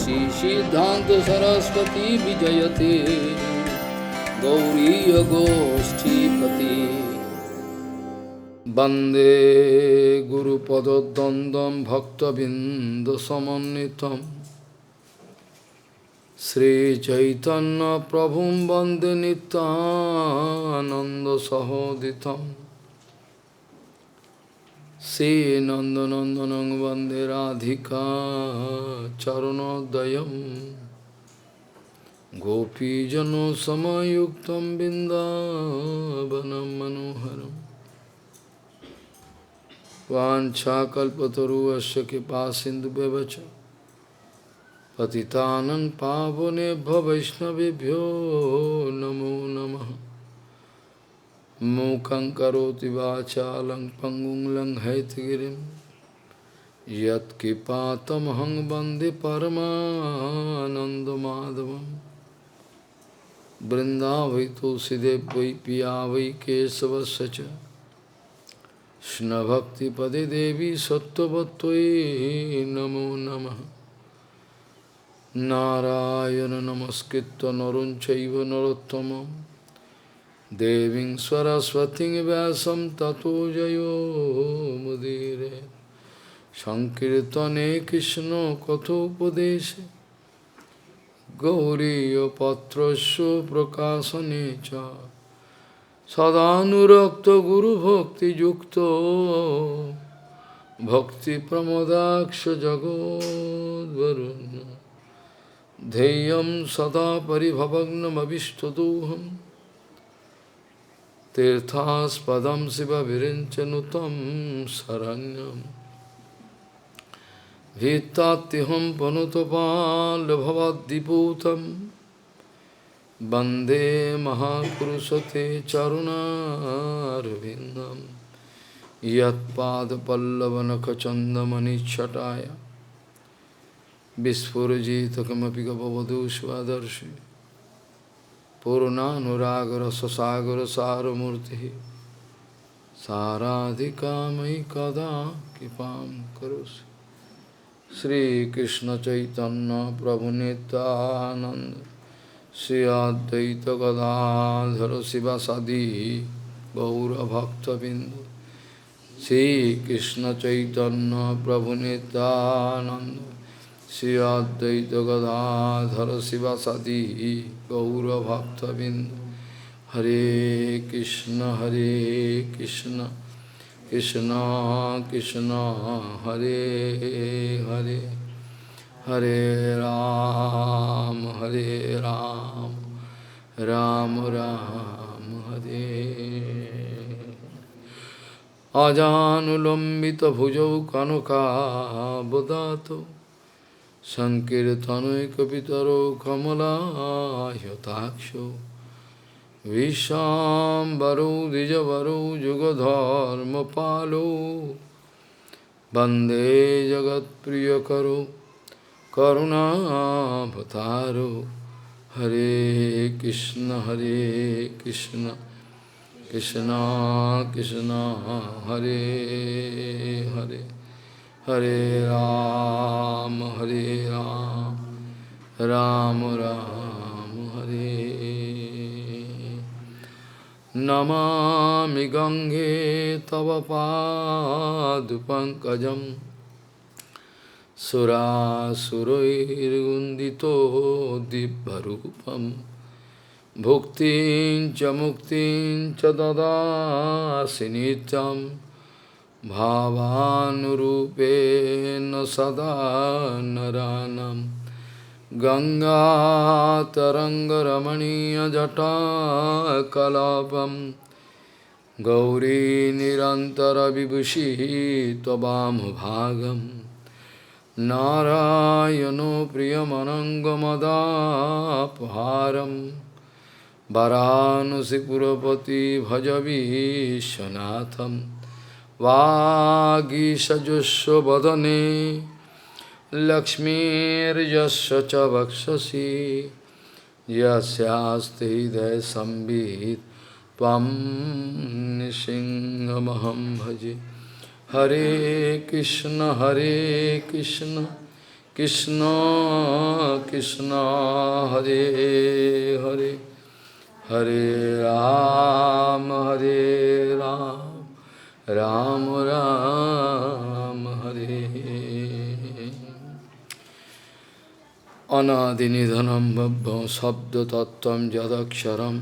Shri Siddhanta Saraswati Vijayate Gauriya Goshtipati Bande Guru Padadandam Bhakta Binda Samanitam Sri Chaitanya Prabhum Bande Nityananda Sahoditam Sri Nandanandanang Vande Radhika Charanodayam Gopijano Samayuktam Bindavanam Manoharam Vanchakalpataruasya Kipasindhu Bevacha Patitanang Pavonebhyo Vaishnavibhyo Namo Namaha Mukhaṁ karoti vācālaṁ pangum laṁ haitgirim Yat kipātamahang bande paramanandamadhavam Vrindāvai tulsidevvai piyāvai kesavasya Shna bhakti pade devi sattvatvai namo namaha Narayana namaskritta narunchaiva narottamam Deving Saraswati Vyasam Tato Jayo Mudire Sankirtane Krishna Kathopadeshe Gauriya Patrasya Prakasanecha Sadhanurakta Guru Bhakti Yukta Bhakti Pramodaksha Jagod Varuna Deyam Sada Paribhavagnam Abhishtadoham Tirthas padam siva virinchanutam saranyam Vitatiham panutapal bhavadiputam Bande mahapurusate charunarvindam Yat pada pallavanaka chandamani chataya Vispurajita kamapi gavavadu svadarshi Purnanuragara sasagara saramurti Saradhikamai kada kipam karosi Sri Krishna Chaitanya Prabhu Nityananda Sri Advaita Gadadhara Sivasadi Gaura Bhakta Bindu Sri Krishna Chaitanya Prabhu Nityananda Sri Advaita Gadadhara Sivasadi Gaura Bhakta Bindu Hare Krishna Krishna Krishna Hare Hare Hare Ram Ram Ram Hare Ajanulambita bhujau kanaka bodhato Sankirtanoi kapitaro kamala yataksho Vishambaro dijavaro jugadharma palo Bande jagat priyakaro karuna bhataro Hare Krishna Krishna Krishna Hare Hare Hare Ram Ram Ram Hare Namami Gange Tava Padu Pankajam Surasuroirgundito Dibbarupam Bhuktin cha dadasi nityam Bhavanurupena sada naranam Ganga tarangaramaniya jata kalapam Gauri nirantara vibhushi tvam bhagam Narayano priyamanangamadapaharam Varanasi purapati bhajavishanatham Vagisajusya vadane Lakshmir yasya cha vakshasi Yasyaste hidaya sambhit Tvam nishingamaham bhaji Hare Krishna Krishna Krishna Hare Hare Hare Ram Ram Ram Hare Anadinidhanam Bhabbam Sabda Tattvam Jadaksharam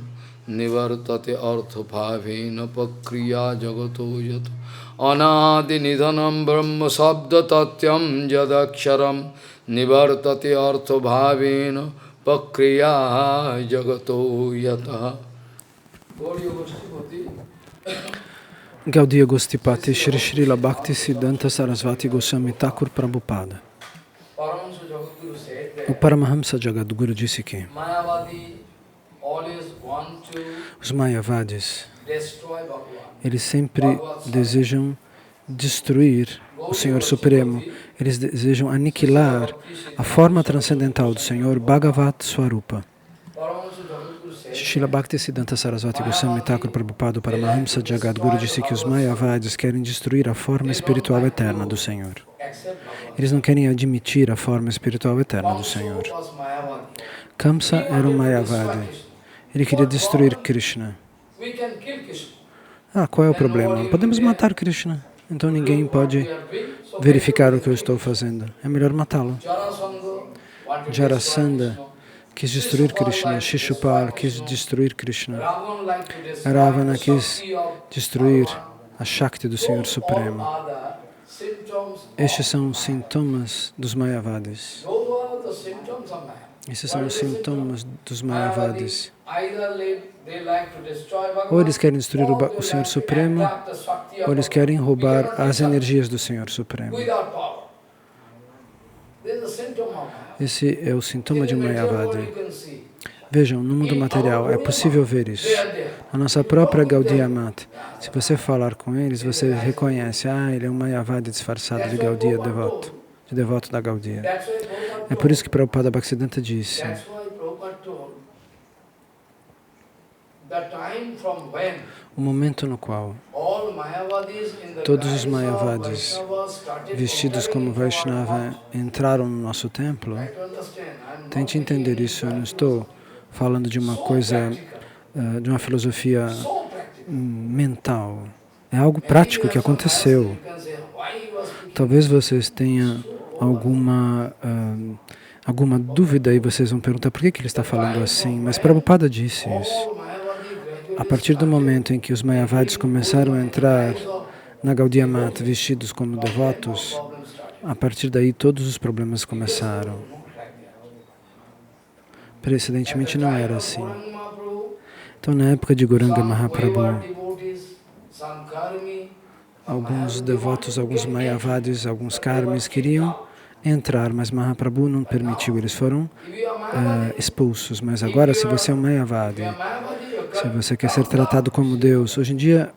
Nivartate Arthobhavena Pakriya Jagato Yat Anadinidhanam Brahma Sabda Tatyam Jadaksharam Nivartate Arthobhavena Pakriya Jagato Yata. Gaudiya Gostipati Shri Srila Bhakti Siddhanta Sarasvati Goswami Thakur Prabhupada. O Paramahamsa Jagadguru disse que os Mayavadis, eles sempre desejam destruir o Senhor Supremo, eles desejam aniquilar a forma transcendental do Senhor Bhagavat Swarupa. Srila Bhakti Siddhanta Sarasvati Goswami Thakur Prabhupada, o Paramahamsa Jagadguru, disse que os Mayavadis querem destruir a forma espiritual eterna do Senhor. Eles não querem admitir a forma espiritual eterna do Senhor. Kamsa era um Mayavadi. Ele queria destruir Krishna. Qual é o problema? Podemos matar Krishna. Então ninguém pode verificar o que eu estou fazendo. É melhor matá-lo. Jarasandha quis destruir Krishna. Shishupal quis destruir Krishna. Ravana quis destruir a Shakti do Senhor Supremo. Estes são os sintomas dos Mayavadis. Esses são os sintomas dos Mayavadis. Ou eles querem destruir o Senhor Supremo, ou eles querem roubar as energias do Senhor Supremo. Esse é o sintoma de um Mayavadi. Vejam, no mundo material é possível ver isso. A nossa própria Gaudiya Mata, se você falar com eles, você reconhece, ele é um Mayavadi disfarçado de Gaudiya devoto, de devoto da Gaudiya. É por isso que Prabhupada Bhaktisiddhanta disse, o momento no qual todos os Mayavadis vestidos como Vaishnava entraram no nosso templo, tente entender isso, eu não estou falando de uma coisa, de uma filosofia mental. É algo prático que aconteceu. Talvez vocês tenham alguma dúvida e vocês vão perguntar por que ele está falando assim, mas Prabhupada disse isso. A partir do momento em que os Mayavadis começaram a entrar na Gaudiya Mata vestidos como devotos, a partir daí todos os problemas começaram. Precedentemente não era assim. Então, na época de Gauranga Mahaprabhu, alguns devotos, alguns Mayavadis, alguns Karmis queriam entrar, mas Mahaprabhu não permitiu, eles foram expulsos. Mas agora, se você é um Mayavadi, se você quer ser tratado como Deus, hoje em dia,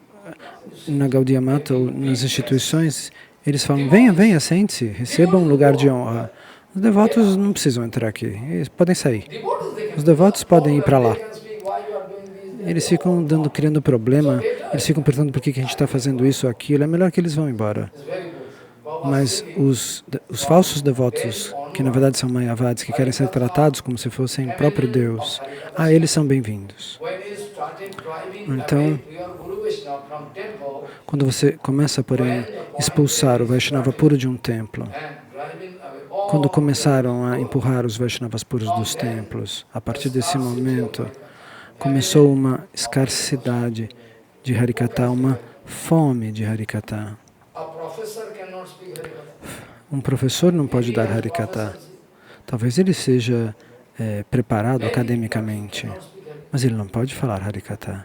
na Gaudiya Mata ou nas instituições, eles falam, venha, sente-se, receba um lugar de honra. Os devotos não precisam entrar aqui, eles podem sair. Os devotos podem ir para lá. Eles ficam criando problema, eles ficam perguntando por que a gente está fazendo isso ou aquilo, é melhor que eles vão embora. Mas os falsos devotos, que na verdade são Mayavadis, que querem ser tratados como se fossem o próprio Deus, eles são bem-vindos. Então, quando você começa, porém, a expulsar o Vaishnava puro de um templo, quando começaram a empurrar os Vaishnavas puros dos templos, a partir desse momento, começou uma escassidade de Harikatha, uma fome de Harikatha. Um professor não pode dar Harikatha. Talvez ele seja preparado academicamente, mas ele não pode falar Harikatha.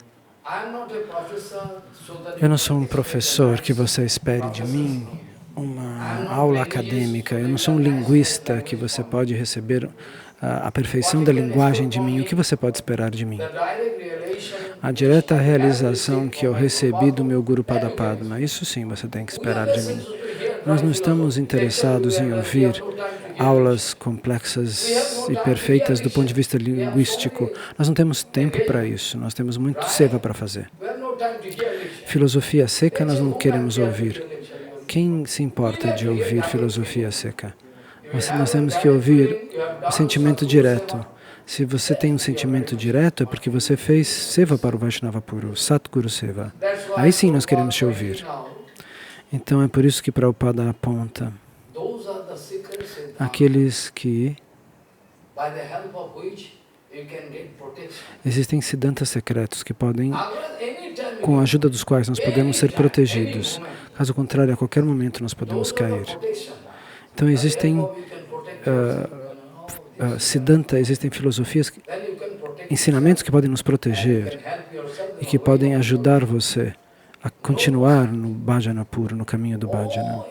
Eu não sou um professor que você espere de mim uma aula acadêmica. Eu não sou um linguista que você pode receber a perfeição da linguagem de mim. O que você pode esperar de mim? A direta realização que eu recebi do meu Guru Padapadma, isso sim você tem que esperar de mim. Nós não estamos interessados em ouvir aulas complexas e perfeitas do ponto de vista linguístico. Nós não temos tempo para isso, nós temos muito seva para fazer. Filosofia seca nós não queremos ouvir. Quem se importa de ouvir filosofia seca? Nós temos que ouvir o sentimento direto. Se você tem um sentimento direto, é porque você fez seva para o Vaishnava puro, Satguru Seva. Aí sim nós queremos te ouvir. Então é por isso que Prabhupada aponta aqueles que existem siddhantas secretos que podem, com a ajuda dos quais nós podemos ser protegidos. Caso contrário, a qualquer momento nós podemos cair. Então existem siddhanta, existem filosofias, ensinamentos que podem nos proteger e que podem ajudar você a continuar no bhajana puro, no caminho do bhajana.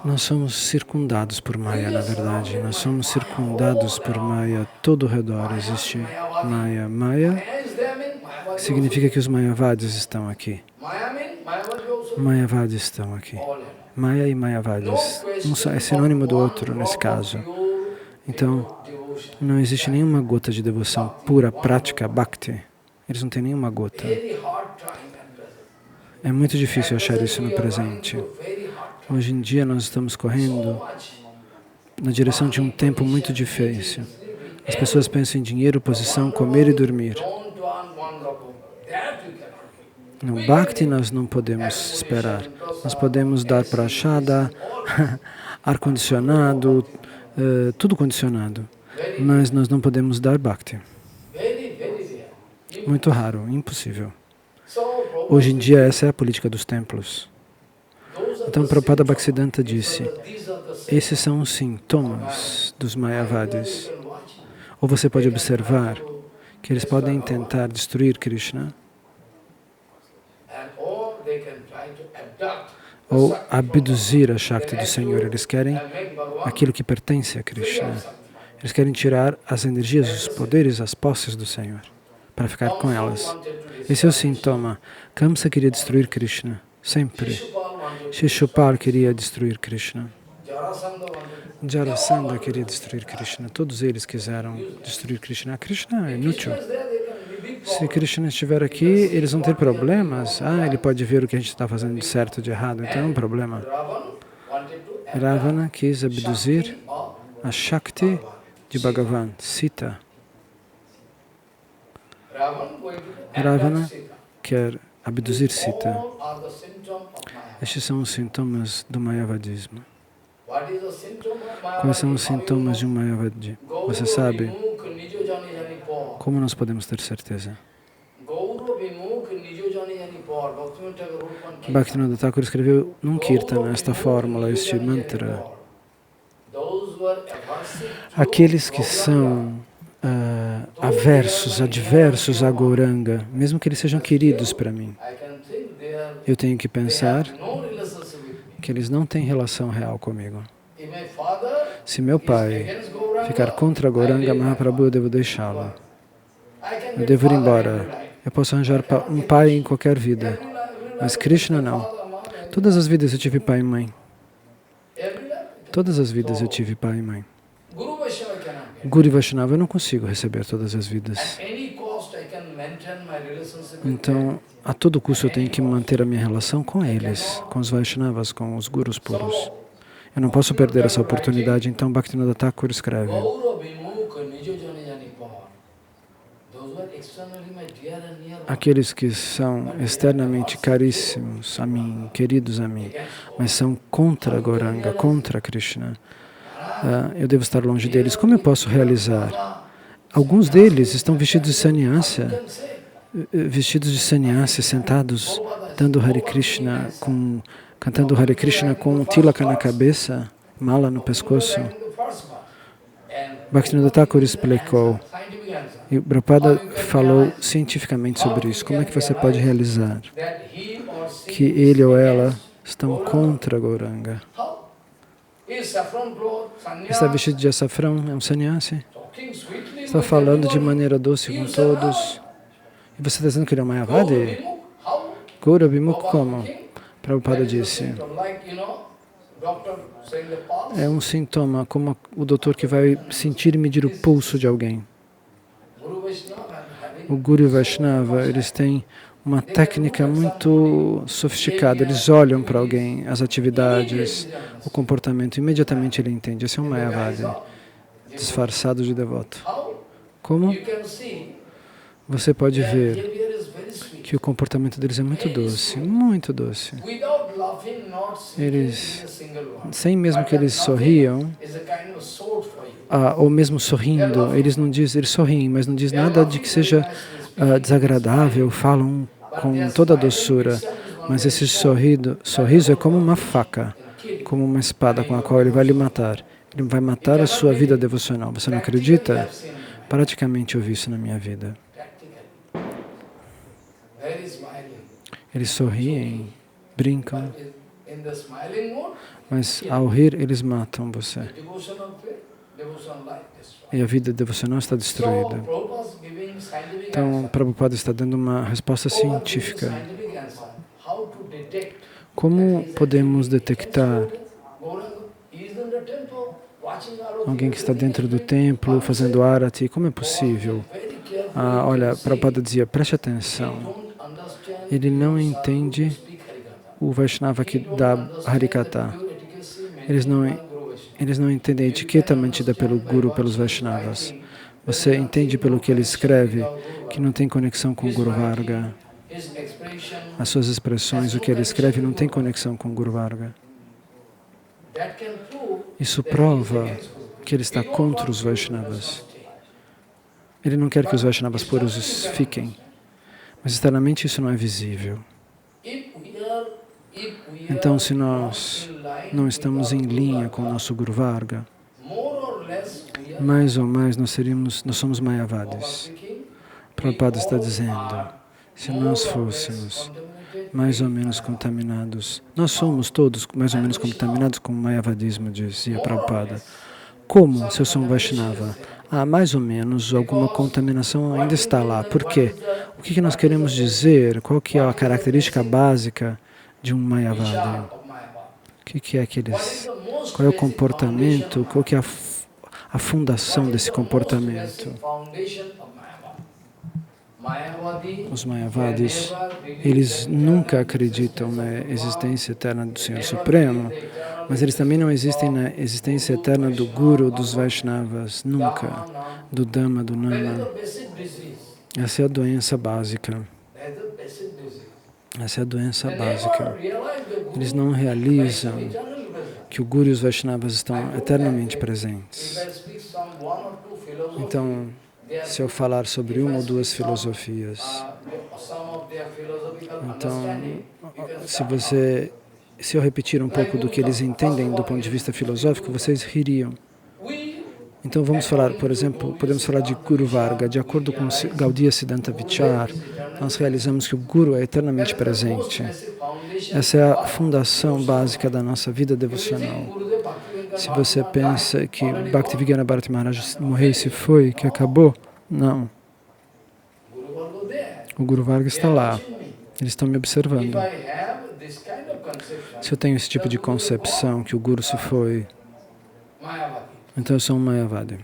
Nós somos circundados por Maya, na verdade. Nós somos circundados por Maya. Todo ao redor existe Maya. Maya significa que os Mayavadis estão aqui. Mayavadis estão aqui. Maya e Mayavadis. Um é sinônimo do outro nesse caso. Então, não existe nenhuma gota de devoção pura, prática, bhakti. Eles não têm nenhuma gota. É muito difícil achar isso no presente. Hoje em dia nós estamos correndo na direção de um tempo muito difícil. As pessoas pensam em dinheiro, posição, comer e dormir. No Bhakti nós não podemos esperar. Nós podemos dar prashada, ar-condicionado, tudo condicionado. Mas nós não podemos dar Bhakti. Muito raro, impossível. Hoje em dia essa é a política dos templos. Então Prabhupada Bhaktisiddhanta disse, esses são os sintomas dos Mayavadis. Ou você pode observar que eles podem tentar destruir Krishna, ou abduzir a Shakti do Senhor. Eles querem aquilo que pertence a Krishna. Eles querem tirar as energias, os poderes, as posses do Senhor, para ficar com elas. Esse é o sintoma. Kamsa queria destruir Krishna, sempre. Shishupal queria destruir Krishna. Jarasandha queria destruir Krishna. Todos eles quiseram destruir Krishna. Krishna é inútil. Se Krishna estiver aqui, eles vão ter problemas. Ele pode ver o que a gente está fazendo de certo ou de errado. Então é um problema. Ravana quis abduzir a Shakti de Bhagavan, Sita. Ravana quer abduzir Sita. Estes são os sintomas do Mayavadismo. Quais são os sintomas de um Mayavadi? Você sabe? Como nós podemos ter certeza? Bhaktivinoda Thakur escreveu num Kirtana esta fórmula, este mantra. Aqueles que são aversos, adversos a Gauranga, mesmo que eles sejam queridos para mim, eu tenho que pensar que eles não têm relação real comigo. Se meu pai ficar contra Gauranga Mahaprabhu, eu devo deixá-lo. Eu devo ir embora. Eu posso arranjar um pai em qualquer vida, mas Krishna não. Todas as vidas eu tive pai e mãe. Todas as vidas eu tive pai e mãe. Guru e Vaishnava eu não consigo receber todas as vidas. Então, a todo custo eu tenho que manter a minha relação com eles, com os Vaishnavas, com os Gurus puros. Eu não posso perder essa oportunidade, então Bhaktivinoda Thakur escreve. Aqueles que são externamente caríssimos a mim, queridos a mim, mas são contra Gauranga, contra Krishna, eu devo estar longe deles. Como eu posso realizar? Alguns deles estão vestidos de sannyasi, sentados, dando Hare Krishna, cantando Hare Krishna com tilaka na cabeça, mala no pescoço. Bhaktivinoda Thakur explicou, e o Prabhupada falou cientificamente sobre isso. Como é que você pode realizar que ele ou ela estão contra Gauranga? Está vestido de açafrão, é um sannyasi. Está falando de maneira doce com todos. E você está dizendo que ele é um Mayavadi? Gaurabhimukh como? Prabhupada disse. É um sintoma, como o doutor que vai sentir e medir o pulso de alguém. O Guru e o Vaishnava, eles têm uma técnica muito sofisticada. Eles olham para alguém, as atividades, o comportamento, imediatamente ele entende. Esse é um Mayavadi, disfarçado de devoto. Como? Você pode ver que o comportamento deles é muito doce, muito doce. Eles, sem mesmo que eles sorriam, ou mesmo sorrindo, eles não dizem, eles sorriem, mas não diz nada de que seja desagradável, falam com toda a doçura. Mas esse sorriso é como uma faca, como uma espada com a qual ele vai lhe matar. Ele vai matar a sua vida devocional. Você não acredita? Praticamente eu vi isso na minha vida. Eles sorriem, brincam, mas ao rir eles matam você. E a vida devocional está destruída. Então, Prabhupada está dando uma resposta científica. Como podemos detectar alguém que está dentro do templo fazendo arati? Como é possível? Olha, Prabhupada dizia, preste atenção. Ele não entende o Vaishnava que dá Harikata. Eles não entendem a etiqueta mantida pelo Guru, pelos Vaishnavas. Você entende pelo que ele escreve que não tem conexão com o Guru Varga. As suas expressões, o que ele escreve não tem conexão com o Guru Varga. Isso prova que ele está contra os Vaishnavas. Ele não quer que os Vaishnavas puros fiquem. Mas externamente isso não é visível. Então, se nós não estamos em linha com o nosso Guru Varga, mais ou mais nós somos Mayavadis. Prabhupada está dizendo, se nós fôssemos mais ou menos contaminados, nós somos todos mais ou menos contaminados com o Mayavadismo, dizia Prabhupada. Como se eu sou um Vaishnava? Mais ou menos alguma contaminação ainda está lá. Por quê? O que nós queremos dizer? Qual que é a característica básica de um Mayavadi? O que é aqueles? Qual é o comportamento? Qual que é a fundação desse comportamento? Os Mayavadis, eles nunca acreditam na existência eterna do Senhor Supremo, mas eles também não existem na existência eterna do Guru, dos Vaishnavas, nunca, do Dhamma, do Nama. Essa é a doença básica. Essa é a doença básica. Eles não realizam que o Guru e os Vaishnavas estão eternamente presentes. Então, se eu falar sobre uma ou duas filosofias, então, se eu repetir um pouco do que eles entendem do ponto de vista filosófico, vocês ririam. Então vamos falar, por exemplo, podemos falar de Guru Varga. De acordo com Gaudiya Siddhanta Vichar, nós realizamos que o Guru é eternamente presente. Essa é a fundação básica da nossa vida devocional. Se você pensa que Bhaktivinoda Bharati Maharaj morreu e se foi, que acabou, não. O Guru Varga está lá. Eles estão me observando. Se eu tenho esse tipo de concepção que o Guru se foi, então eu sou um Mayavadi.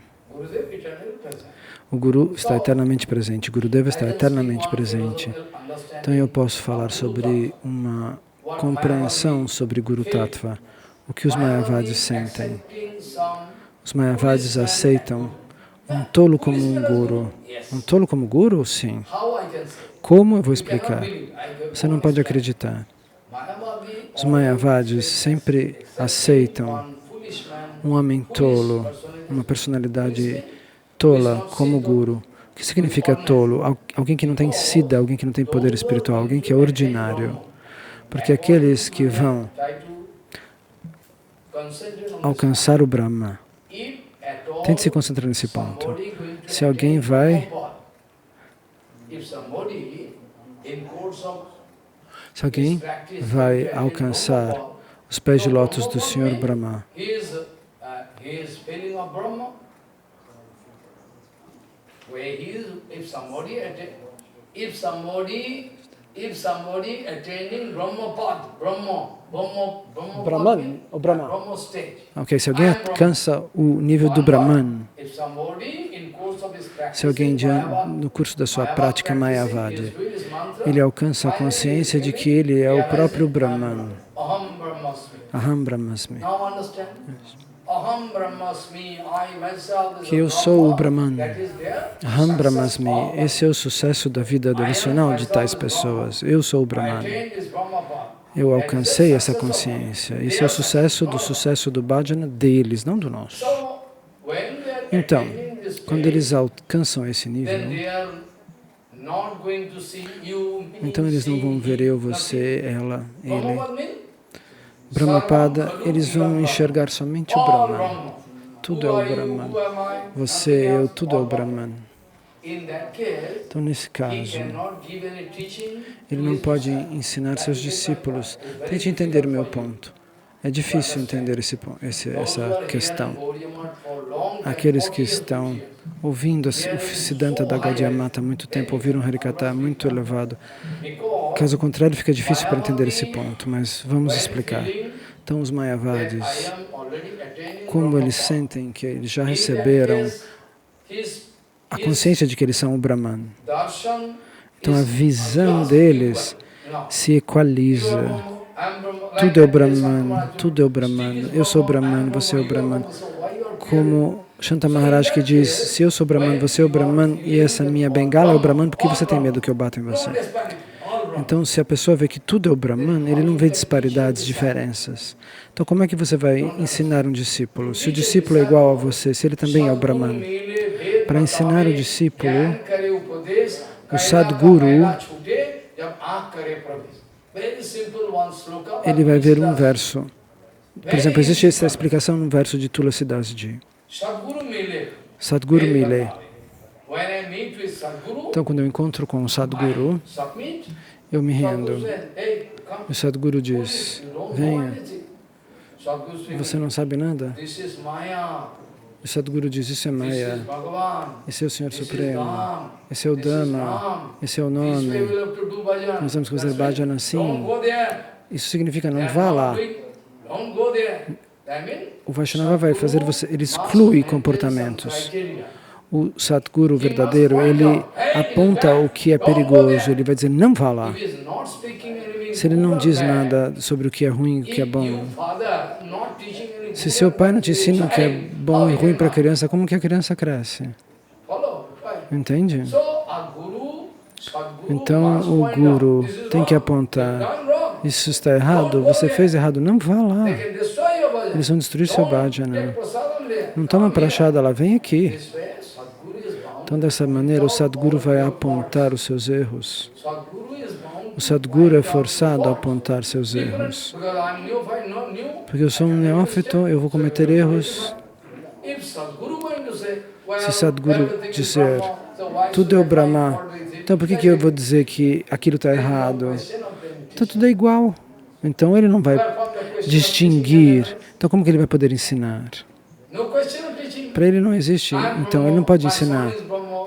O Guru está eternamente presente, o Gurudeva está eternamente presente. Então eu posso falar sobre uma compreensão sobre Guru Tattva, o que os Mayavadis sentem. Os Mayavadis aceitam um tolo como um Guru. Um tolo como Guru? Sim. Como? Eu vou explicar. Você não pode acreditar. Os Mayavadis sempre aceitam um homem tolo, uma personalidade tola como Guru. O que significa tolo? Alguém que não tem siddha, alguém que não tem poder espiritual, alguém que é ordinário. Porque aqueles que vão alcançar o Brahma, tente se concentrar nesse ponto. Se alguém vai alcançar os pés de lótus do Senhor Brahma, if somebody attaining Brahman, ou Brahma. Ok, se alguém alcança o nível do Brahman, Se alguém, no curso da sua prática Mayavadi, ele alcança a consciência de que ele é o próprio Brahman, Aham Brahmasmi, que eu sou o Brahman, Aham Brahmasmi, esse é o sucesso da vida devocional de tais pessoas, eu sou o Brahman. Eu alcancei essa consciência. Esse é o sucesso do bhajana deles, não do nosso. Então, quando eles alcançam esse nível, então eles não vão ver eu, você, ela, ele. Brahmapada, eles vão enxergar somente o Brahman. Tudo é o Brahman. Você, eu, tudo é o Brahman. Então, nesse caso, ele não pode ensinar seus discípulos. Tente entender o meu ponto. É difícil entender essa questão. Aqueles que estão ouvindo o Siddhanta da Gaudiya Mata há muito tempo, ouviram Harikata muito elevado. Caso contrário, fica difícil para entender esse ponto, mas vamos explicar. Então, os Mayavadis, como eles sentem que eles já receberam a consciência de que eles são o Brahman, então a visão deles se equaliza. Tudo é o Brahman, tudo é o Brahman. Eu sou o Brahman, você é o Brahman. Como Shanta Maharaj que diz, se eu sou Brahman, você é o Brahman e essa minha bengala é o Brahman, por que você tem medo que eu bata em você? Então, se a pessoa vê que tudo é o Brahman, ele não vê disparidades, diferenças. Então, como é que você vai ensinar um discípulo? Se o discípulo é igual a você, se ele também é o Brahman, para ensinar o discípulo, o Sadguru, ele vai ver um verso. Por exemplo, existe essa explicação num verso de Tulasidas-ji. Sadguru Mile. Então, quando eu encontro com o Sadguru, eu me rendo. O Sadguru diz, venha, você não sabe nada? O Sadguru diz, isso é Maya, esse é o Senhor Supremo, esse é o Dhamma, esse é o nome, nós vamos fazer bhajana assim. Isso significa, não vá lá. O Vaishnava vai fazer você, ele exclui comportamentos. O Sadguru verdadeiro, ele aponta o que é perigoso, ele vai dizer, não vá lá. Se ele não diz nada sobre o que é ruim e o que é bom, se seu pai não te ensina o que é bom e ruim para a criança, como que a criança cresce? Entende? Então, o Guru tem que apontar, isso está errado, você fez errado, não vá lá. Eles vão destruir seu bhajana. Não toma prachada lá, vem aqui. Então, dessa maneira, o Sadguru vai apontar os seus erros. O Sadguru é forçado a apontar seus erros. Porque eu sou um neófito, eu vou cometer erros. Se Sadguru disser, tudo é o Brahma, então por que eu vou dizer que aquilo está errado? Então tudo é igual. Então ele não vai distinguir. Então como que ele vai poder ensinar? Para ele não existe. Então ele não pode ensinar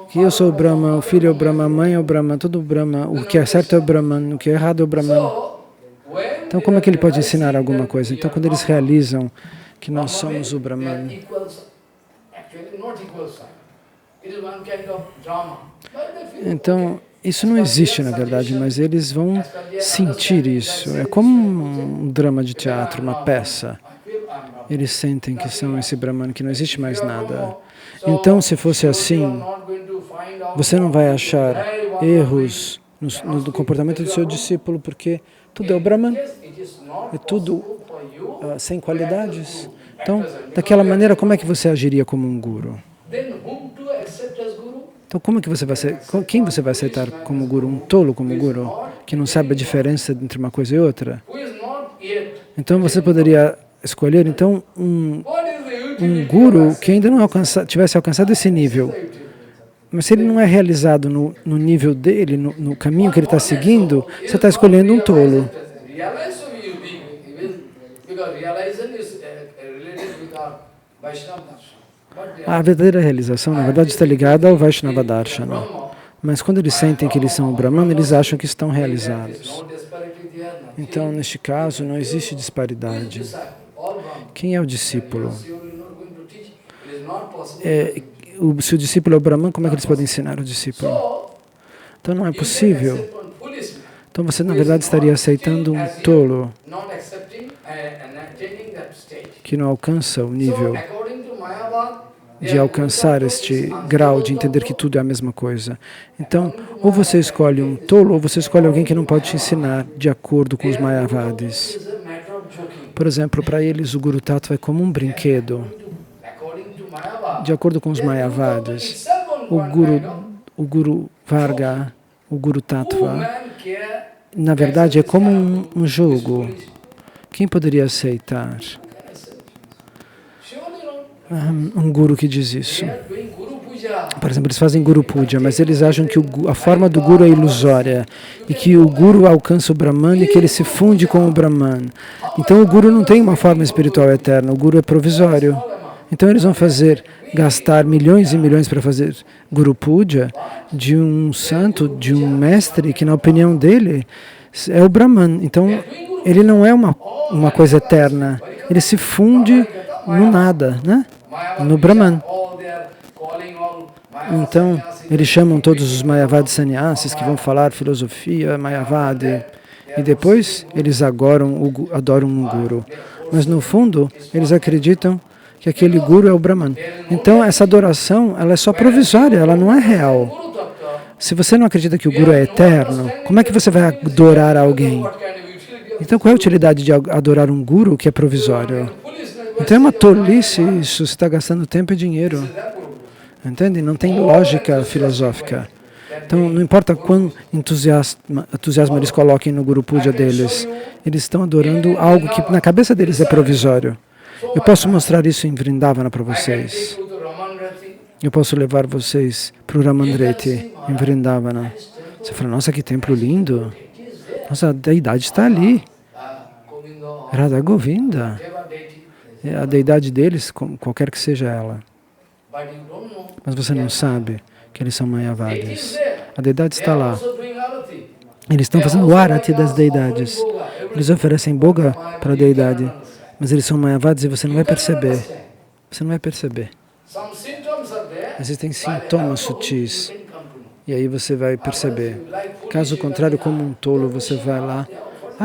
que eu sou o Brahma, o filho é o Brahma, a mãe é o Brahma, tudo o Brahma, o que é certo é o Brahman, o que é errado é o Brahman. Então como é que ele pode ensinar alguma coisa? Então quando eles realizam que nós somos o Brahman, então isso não existe na verdade, mas eles vão sentir isso. É como um drama de teatro, uma peça. Eles sentem que são esse Brahman, que não existe mais nada. Então, se fosse assim, você não vai achar erros no comportamento do seu discípulo, porque tudo é o Brahman, é tudo sem qualidades. Então, daquela maneira, como é que você agiria como um guru? Então, como é que você vai quem você vai aceitar como guru? Um tolo como guru, que não sabe a diferença entre uma coisa e outra? Então, você poderia escolher então um guru que ainda não tivesse alcançado esse nível. Mas se ele não é realizado no nível dele, no caminho que ele está seguindo, você está escolhendo um tolo. A verdadeira realização, na verdade, está ligada ao Vaishnava Darshana. Mas quando eles sentem que eles são o Brahman, eles acham que estão realizados. Então, neste caso, não existe disparidade. Quem é o discípulo? se o discípulo é o Brahman, como é que eles podem ensinar o discípulo? Então não é possível. Então você, na verdade, estaria aceitando um tolo que não alcança o nível de alcançar este grau de entender que tudo é a mesma coisa. Então, ou você escolhe um tolo, ou você escolhe alguém que não pode te ensinar de acordo com os Mayavadis. Por exemplo, para eles o Guru Tattva é como um brinquedo. De acordo com os Mayavadis, o Guru Varga, o Guru Tattva, na verdade é como um jogo. Quem poderia aceitar um guru que diz isso? Por exemplo, eles fazem Guru Puja, mas eles acham que a forma do Guru é ilusória e que o Guru alcança o Brahman e que ele se funde com o Brahman. Então o Guru não tem uma forma espiritual eterna, o Guru é provisório. Então eles vão gastar milhões e milhões para fazer Guru Puja de um santo, de um mestre que na opinião dele é o Brahman. Então ele não é uma coisa eterna, ele se funde no nada, né? No Brahman. Então, eles chamam todos os Mayavadi sannyasis que vão falar filosofia, Mayavadi, e depois eles adoram um Guru. Mas no fundo, eles acreditam que aquele Guru é o Brahman. Então, essa adoração, ela é só provisória, ela não é real. Se você não acredita que o Guru é eterno, como é que você vai adorar alguém? Então, qual é a utilidade de adorar um Guru que é provisório? Então, é uma tolice isso, você está gastando tempo e dinheiro. Entende? Não tem lógica filosófica. Então, não importa quão entusiasmo eles coloquem no Guru Puja deles, eles estão adorando algo que na cabeça deles é provisório. Eu posso mostrar isso em Vrindavana para vocês. Eu posso levar vocês para o Ramanreti, em Vrindavana. Você fala, nossa, que templo lindo. Nossa, a deidade está ali. Radha Govinda. É a deidade deles, qualquer que seja ela. Mas você não sabe que eles são Mayavadis. A deidade está lá. Eles estão fazendo o arati das deidades. Eles oferecem boga para a deidade. Mas eles são Mayavadis e você não vai perceber. Você não vai perceber. Existem sintomas sutis. E aí você vai perceber. Caso contrário, como um tolo, você vai lá.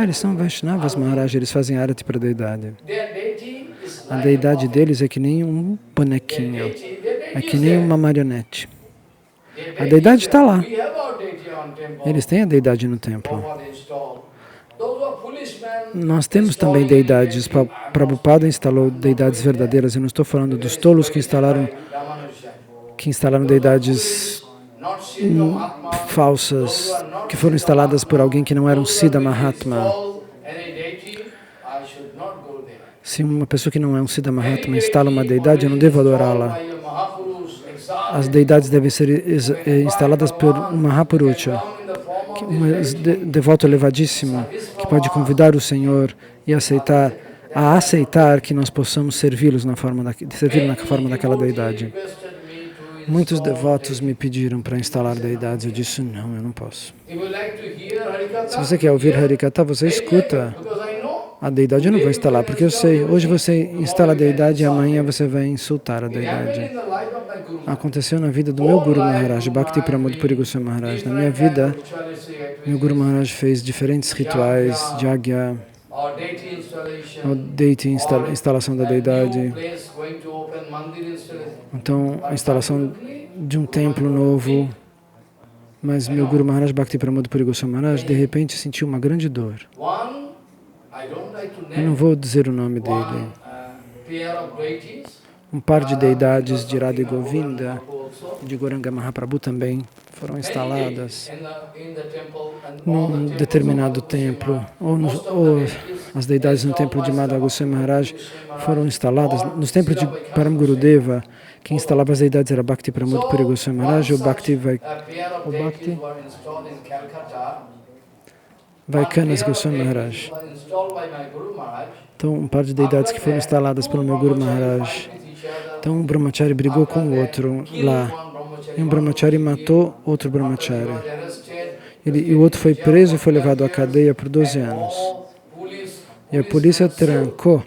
Eles são Vaishnavas, Maharaj, eles fazem arati para a deidade. A deidade deles é que nem um bonequinho. É que nem uma marionete. A deidade está lá. Eles têm a deidade no templo. Nós temos também deidades. Prabhupada instalou deidades verdadeiras. Eu não estou falando dos tolos que instalaram deidades falsas, que foram instaladas por alguém que não era um Siddha Mahatma. Se uma pessoa que não é um Siddha Mahatma instala uma deidade, eu não devo adorá-la. As deidades devem ser instaladas por um Mahapurusha, um devoto elevadíssimo, que pode convidar o Senhor e aceitar que nós possamos servi-lo na forma daquela deidade. Muitos devotos me pediram para instalar deidades. Eu disse, não, eu não posso. Se você quer ouvir Harikatha, você escuta. A deidade eu não vou instalar, porque eu sei, hoje você instala a deidade e amanhã você vai insultar a deidade. Aconteceu na vida do meu Guru Maharaj, Bhakti Pramod Puri Goswami Maharaj. Na minha vida, meu Guru Maharaj fez diferentes rituais de Agya, instalação da deidade. Então, a instalação de um templo novo. Mas meu Guru Maharaj, Bhakti Pramod Puri Goswami Maharaj, de repente sentiu uma grande dor. Eu não vou dizer o nome dele. Um par de deidades de Radha Govinda, de Gauranga Mahaprabhu também foram instaladas num determinado templo, ou as deidades no templo de Madhava Goswami Maharaj foram instaladas. Nos templos de Param Gurudeva, quem instalava as deidades era Bhakti Pramod Puri Goswami Maharaj, o Bhakti Vaikanas Goswami Maharaj. Então, um par de deidades que foram instaladas pelo meu Guru Maharaj. Então, um brahmachari brigou com o outro lá. E um brahmachari matou outro brahmachari. E o outro foi preso e foi levado à cadeia por 12 anos. E a polícia trancou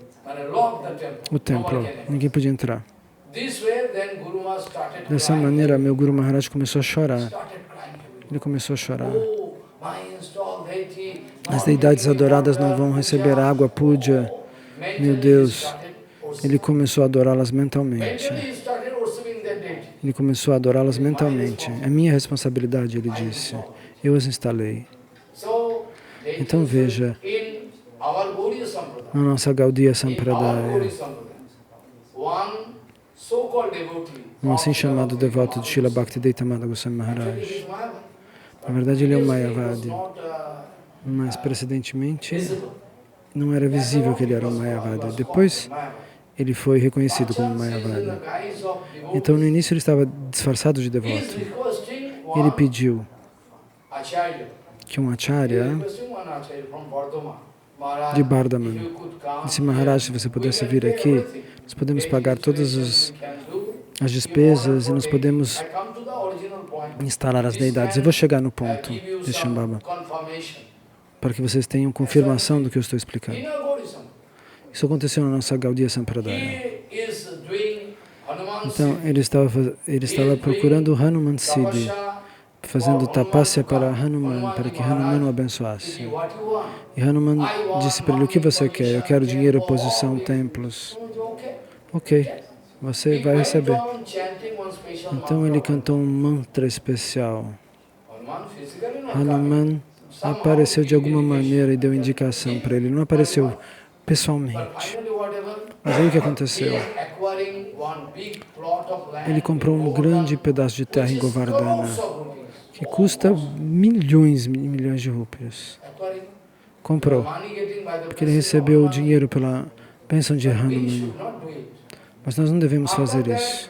o templo. Ninguém podia entrar. Dessa maneira, meu Guru Maharaj começou a chorar. Ele começou a chorar. As deidades adoradas não vão receber água puja. Meu Deus, ele começou a adorá-las mentalmente. Ele começou a adorá-las mentalmente. É minha responsabilidade, ele disse. Eu as instalei. Então veja, na nossa Gaudiya Sampradaya, um assim chamado devoto de Srila Bhaktivedanta Goswami Maharaj. Na verdade, ele é um Mayavadi, mas precedentemente não era visível que ele era um Mayavadi. Depois, ele foi reconhecido como Mayavadi. Então, no início, ele estava disfarçado de devoto. Ele pediu que um Acharya de Bardhaman disse: Maharaj, se você pudesse vir aqui, nós podemos pagar todas as despesas e nós podemos instalar as deidades. Eu vou chegar no ponto, disse Shambhava, para que vocês tenham confirmação do que eu estou explicando. Isso aconteceu na nossa Gaudiya Sampradaya. Então, ele estava procurando Hanuman Siddhi, fazendo tapasya para Hanuman, para que Hanuman o abençoasse. E Hanuman disse para ele: o que você quer? Eu quero dinheiro, posição, templos. Ok, você vai receber. Então ele cantou um mantra especial. Hanuman apareceu de alguma maneira e deu indicação para ele. Não apareceu pessoalmente. Mas aí o que aconteceu? Ele comprou um grande pedaço de terra em Govardhana, que custa milhões e milhões de rúpias. Comprou, porque ele recebeu o dinheiro pela bênção de Hanuman. Mas nós não devemos fazer isso.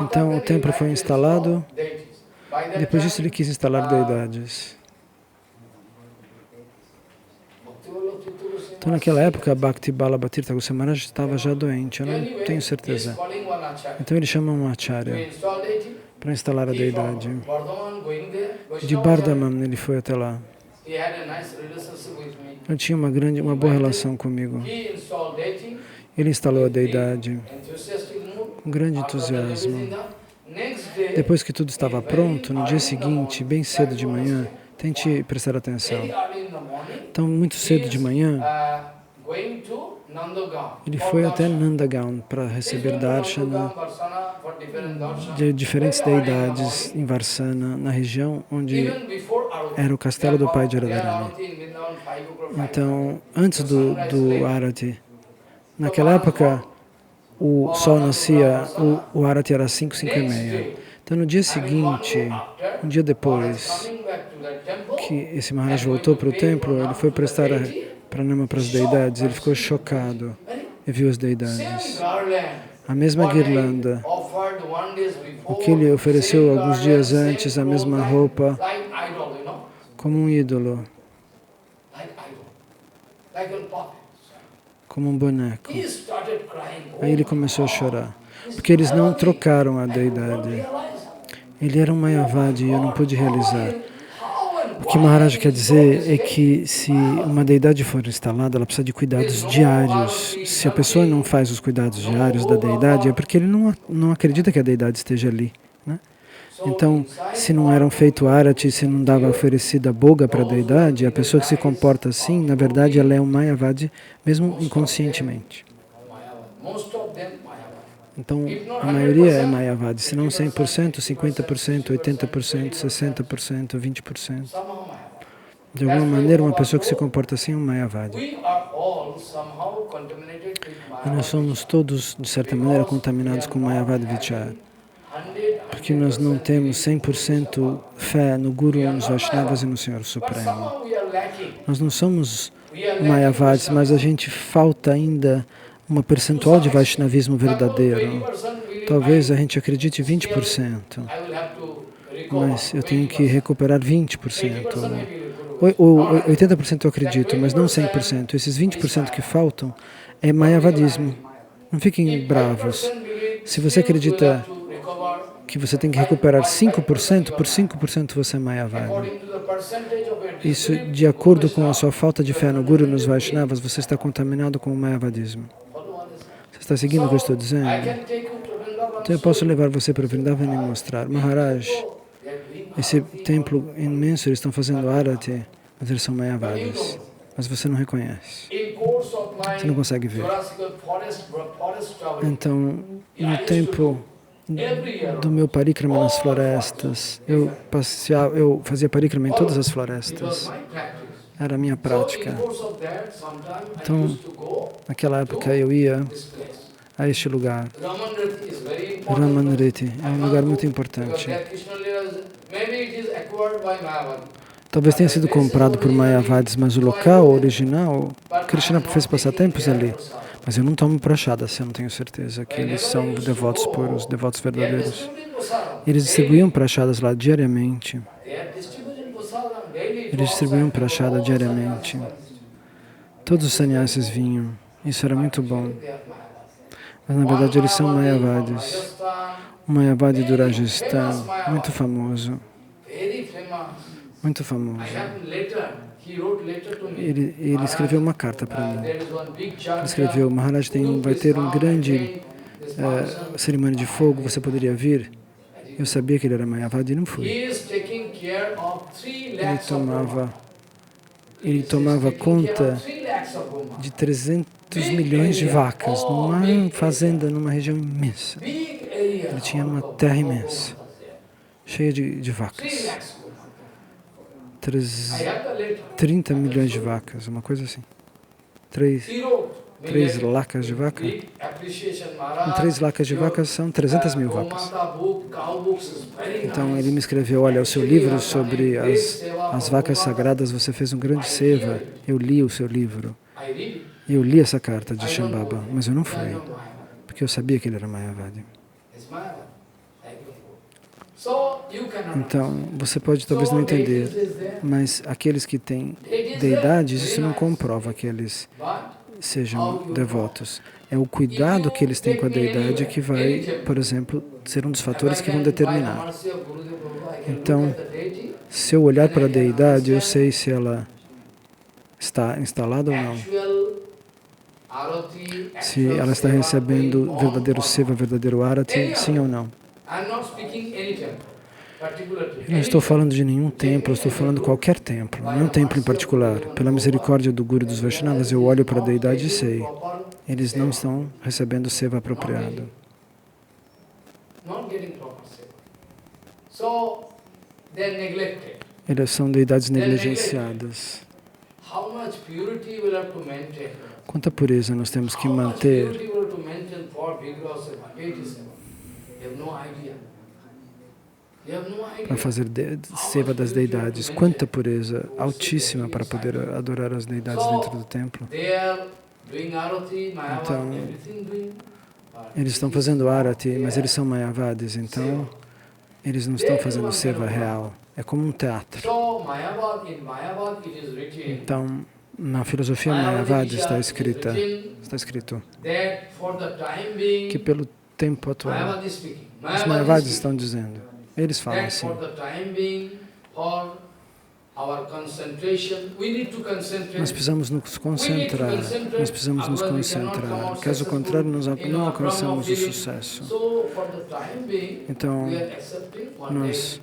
Então o templo foi instalado, depois disso ele quis instalar deidades. Então naquela época, Bhakti Vallabha Tirtha Goswami Maharaj estava já doente, eu não tenho certeza. Então ele chama um Acharya para instalar a deidade. De Bardhaman ele foi até lá. Ele tinha uma boa relação comigo. Ele instalou a deidade com grande entusiasmo. Depois que tudo estava pronto, no dia seguinte, bem cedo de manhã, tente prestar atenção. Então, muito cedo de manhã, ele foi até Nandagaon para receber darshana de diferentes deidades em Varsana, na região onde era o castelo do pai de Radharani. Então, antes do Arati, naquela época, o sol nascia, o Arati era 5, 5 e meia. Então, no dia seguinte, um dia depois que esse Maharaj voltou para o templo, ele foi prestar pranama para as deidades, ele ficou chocado e viu as deidades. A mesma guirlanda, o que ele ofereceu alguns dias antes, a mesma roupa, como um ídolo, como um boneco. Aí ele começou a chorar, porque eles não trocaram a deidade. Ele era um Mayavadi e eu não pude realizar. O que Maharaj quer dizer é que se uma deidade for instalada, ela precisa de cuidados diários. Se a pessoa não faz os cuidados diários da deidade, é porque ele não acredita que a deidade esteja ali, né? Então, se não eram feito arati, se não dava oferecida boga para a deidade, a pessoa que se comporta assim, na verdade, ela é um Mayavadi, mesmo inconscientemente. Então, a maioria é Mayavadi, se não 100%, 50%, 80%, 60%, 20%. De alguma maneira, uma pessoa que se comporta assim é um Mayavadi. E nós somos todos, de certa maneira, contaminados com Mayavadi Vichar. Porque nós não temos 100% fé no Guru, nos Vaishnavas e no Senhor Supremo. Nós não somos Mayavadis, mas a gente falta ainda uma percentual de Vaishnavismo verdadeiro. Talvez a gente acredite 20%, mas eu tenho que recuperar 20%. Ou 80% eu acredito, mas não 100%. Esses 20% que faltam é Mayavadismo. Não fiquem bravos. Se você acredita que você tem que recuperar 5%, por 5% você é Mayavadi. Isso, de acordo com a sua falta de fé no Guru e nos Vaishnavas, você está contaminado com o Mayavadismo. Você está seguindo o que eu estou dizendo? Então eu posso levar você para Vrindavan e mostrar. Maharaj, esse templo imenso, eles estão fazendo Arati, mas eles são Mayavadis. Mas você não reconhece. Você não consegue ver. Então, no tempo do meu parikrama nas florestas, eu fazia parikrama em todas as florestas. Era a minha prática. Então, naquela época eu ia a este lugar. Ramanriti é um lugar muito importante. Talvez tenha sido comprado por Mayavadis, mas o local original, Krishna fez passatempos ali. Mas eu não tomo prashada, se eu não tenho certeza que eles são devotos puros, devotos verdadeiros. Eles distribuíam prashadas lá diariamente. Eles distribuíam prashada diariamente. Todos os sannyasis vinham. Isso era muito bom. Mas na verdade eles são Mayavadis. O Mayavadi do Rajasthan, muito famoso. Muito famoso. Ele escreveu uma carta para mim. Ele escreveu: Maharaj, vai ter uma grande cerimônia de fogo, você poderia vir? Eu sabia que ele era Mayavadi e não fui. Ele tomava conta de 300 milhões de vacas numa fazenda, numa região imensa. Ele tinha uma terra imensa, cheia de vacas. 30 milhões de vacas, uma coisa assim. 3 lacas de vaca. 3 lacas de vacas são 300 mil vacas. Então ele me escreveu: olha, o seu livro sobre as vacas sagradas, você fez um grande seva. Eu li o seu livro. Eu li essa carta de Shambhava, mas eu não fui, porque eu sabia que ele era Mayavadi. Então, você pode talvez não entender, mas aqueles que têm deidades, isso não comprova que eles sejam devotos. É o cuidado que eles têm com a deidade que vai, por exemplo, ser um dos fatores que vão determinar. Então, se eu olhar para a deidade, eu sei se ela está instalada ou não. Se ela está recebendo verdadeiro seva, verdadeiro arati, sim ou não. Eu não estou falando de nenhum templo, eu estou falando de qualquer templo, não é um templo em particular. Pela misericórdia do Guru e dos Vaishnavas, eu olho para a deidade e sei. Eles não estão recebendo seva apropriado. Eles são deidades negligenciadas. Quanta pureza nós temos que manter para fazer seva das deidades. Quanta pureza altíssima para poder adorar as deidades dentro do templo. Então, eles estão fazendo arati, mas eles são mayavadis, então eles não estão fazendo seva real. É como um teatro. Então, na filosofia mayavadi está escrito que pelo tempo atual, os mayavadis estão dizendo, eles falam assim: nós precisamos nos concentrar, caso contrário nós não alcançamos o sucesso. Então, nós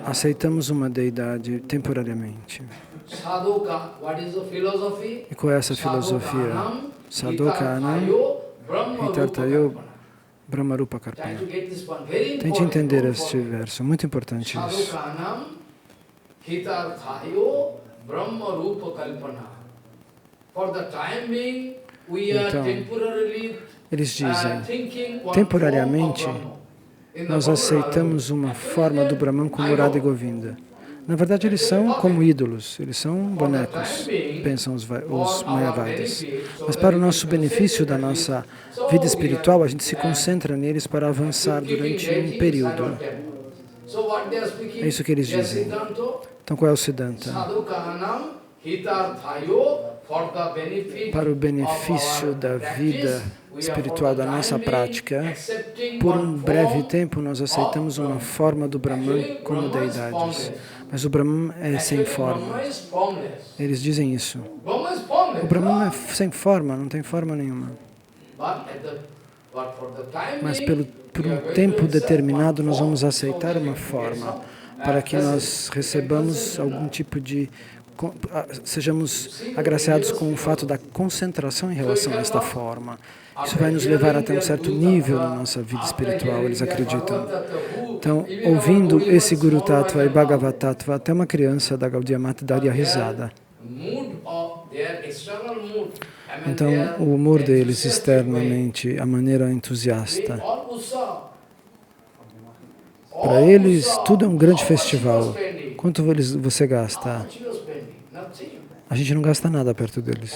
aceitamos uma deidade temporariamente. E qual é essa filosofia? Sadhokanam hitartayo brahmarupa karpana. Tente entender este verso, muito importante isso. Então, eles dizem, temporariamente, nós aceitamos uma forma do Brahman como Radha e Govinda. Na verdade, eles são como ídolos, eles são bonecos, pensam os mayavadis. Mas para o nosso benefício da nossa vida espiritual, a gente se concentra neles para avançar durante um período. É isso que eles dizem. Então, qual é o Siddhanta? Para o benefício da vida espiritual da nossa prática, por um breve tempo nós aceitamos uma forma do Brahman como deidades. Mas o Brahman é sem forma. Eles dizem isso. O Brahman é sem forma, não tem forma nenhuma. Mas por um tempo determinado nós vamos aceitar uma forma para que nós recebamos algum tipo de... sejamos agraciados com o fato da concentração em relação a esta forma. Isso vai nos levar até um certo nível na nossa vida espiritual, eles acreditam. Então, ouvindo esse Guru Tattva e Bhagavad Tattva, até uma criança da Gaudiya Mata daria risada. Então, o humor deles externamente, a maneira entusiasta. Para eles, tudo é um grande festival. Quanto você gasta? A gente não gasta nada perto deles.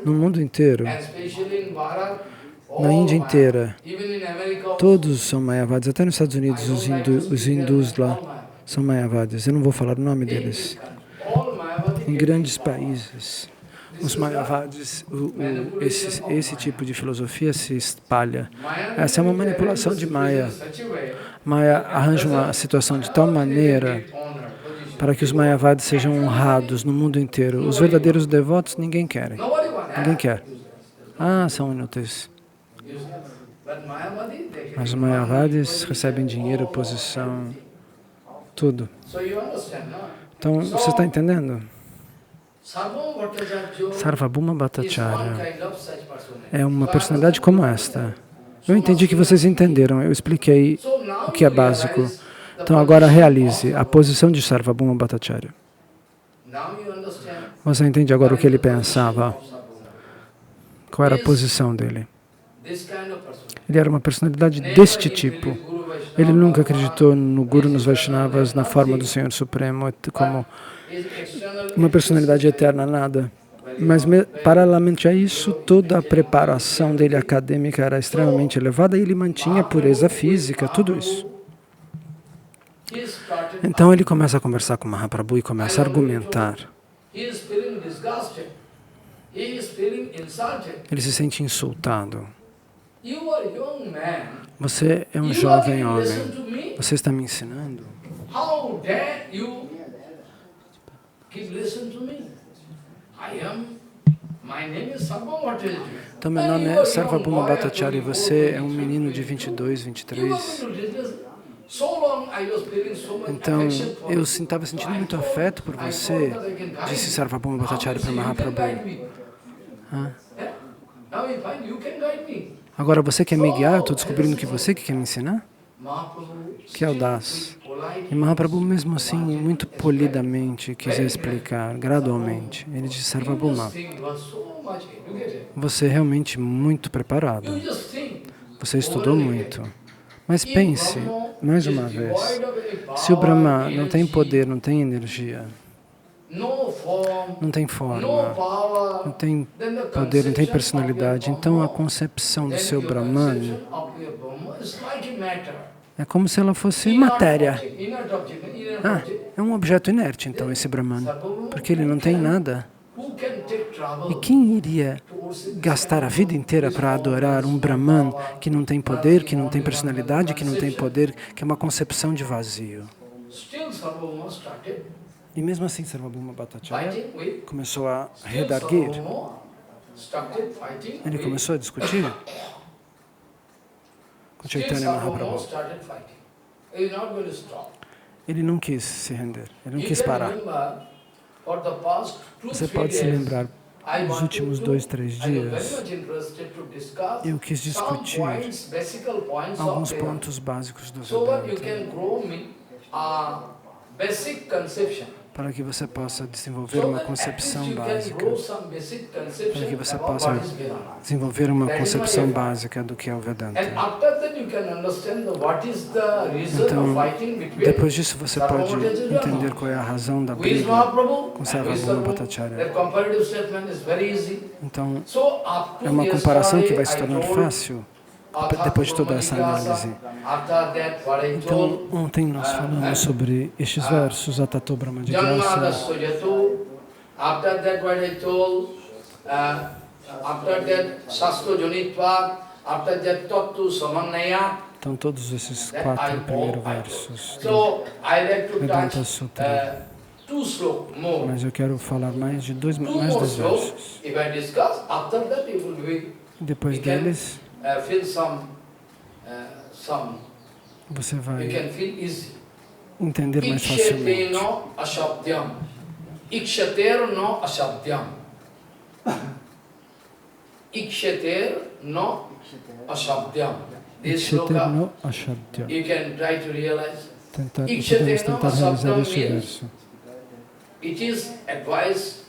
No mundo inteiro, na Índia inteira, todos são Mayavadis. Até nos Estados Unidos, os hindus lá são Mayavadis. Eu não vou falar o nome deles. Em grandes países, os Mayavadis, esse tipo de filosofia se espalha. Essa é uma manipulação de Maya. Maya arranja uma situação de tal maneira para que os Mayavadis sejam honrados no mundo inteiro. Os verdadeiros devotos ninguém quer. Ninguém quer. Ah, são inúteis. Mas os Mayavadis recebem dinheiro, posição, tudo. Então, você está entendendo? Sarvabhauma Bhattacharya é uma personalidade como esta. Eu entendi que vocês entenderam, eu expliquei o que é básico. Então agora realize a posição de Sarvabhauma Bhattacharya. Você entende agora o que ele pensava? Qual era a posição dele? Ele era uma personalidade deste tipo. Ele nunca acreditou no Guru, nos Vaishnavas, na forma do Senhor Supremo, como uma personalidade eterna, nada. Mas, paralelamente a isso, toda a preparação dele acadêmica era extremamente elevada e ele mantinha a pureza física, tudo isso. Então ele começa a conversar com Mahaprabhu e começa a argumentar. Ele se sente insultado. Você é um jovem homem. Você está me ensinando? Então, meu nome é Sarvabhauma Bhattacharya e você é um menino de 22, 23. Então, eu estava sentindo muito afeto por você, disse Sarvabhauma Bhattacharya para Mahaprabhu. Agora você quer me guiar? Eu estou descobrindo que você que quer me ensinar? Que audaz. E Mahaprabhu, mesmo assim, muito polidamente, quis explicar, gradualmente. Ele disse, Sarvabhauma, você é realmente muito preparado. Você estudou muito. Mas pense, mais uma vez, se o Brahma não tem poder, não tem energia, não tem forma, não tem poder, não tem personalidade, então a concepção do seu Brahman é como se ela fosse matéria. É um objeto inerte, então, esse Brahman, porque ele não tem nada. E quem iria gastar a vida inteira para adorar um Brahman que não tem poder, que não tem personalidade, que não tem poder, que é uma concepção de vazio? E mesmo assim, Sarvabhauma Bhattacharya começou a redarguir. Ele começou a discutir com Chaitanya Mahaprabhu. Ele não quis se render, ele não quis parar. Você pode se lembrar, nos últimos 2, 3 dias, eu quis discutir alguns pontos básicos do Vedanta, para que você possa desenvolver uma concepção básica, para que você possa desenvolver uma concepção básica do que é o Vedanta. Então, depois disso você pode entender qual é a razão da briga com Sarvabhauma Bhattacharya. Então, é uma comparação que vai se tornar fácil depois de toda essa análise. Então, ontem nós falamos sobre estes versos, Atato Brahma Jigyasa. Então, todos esses 4 primeiros versos do Vedanta Sutra. Mas eu quero falar mais 2 versos. Depois you can deles, feel some, você you vai can feel easy. entender mais Ikshate facilmente. no ashabdyam. Ikshater no ashabdyam. Ikshater no ashabdyam. This Iksheter sloka, no Ashabdya. you can try to realize. Podemos Ikshater no tentar realizar ashabdyam este means verso. it is advice,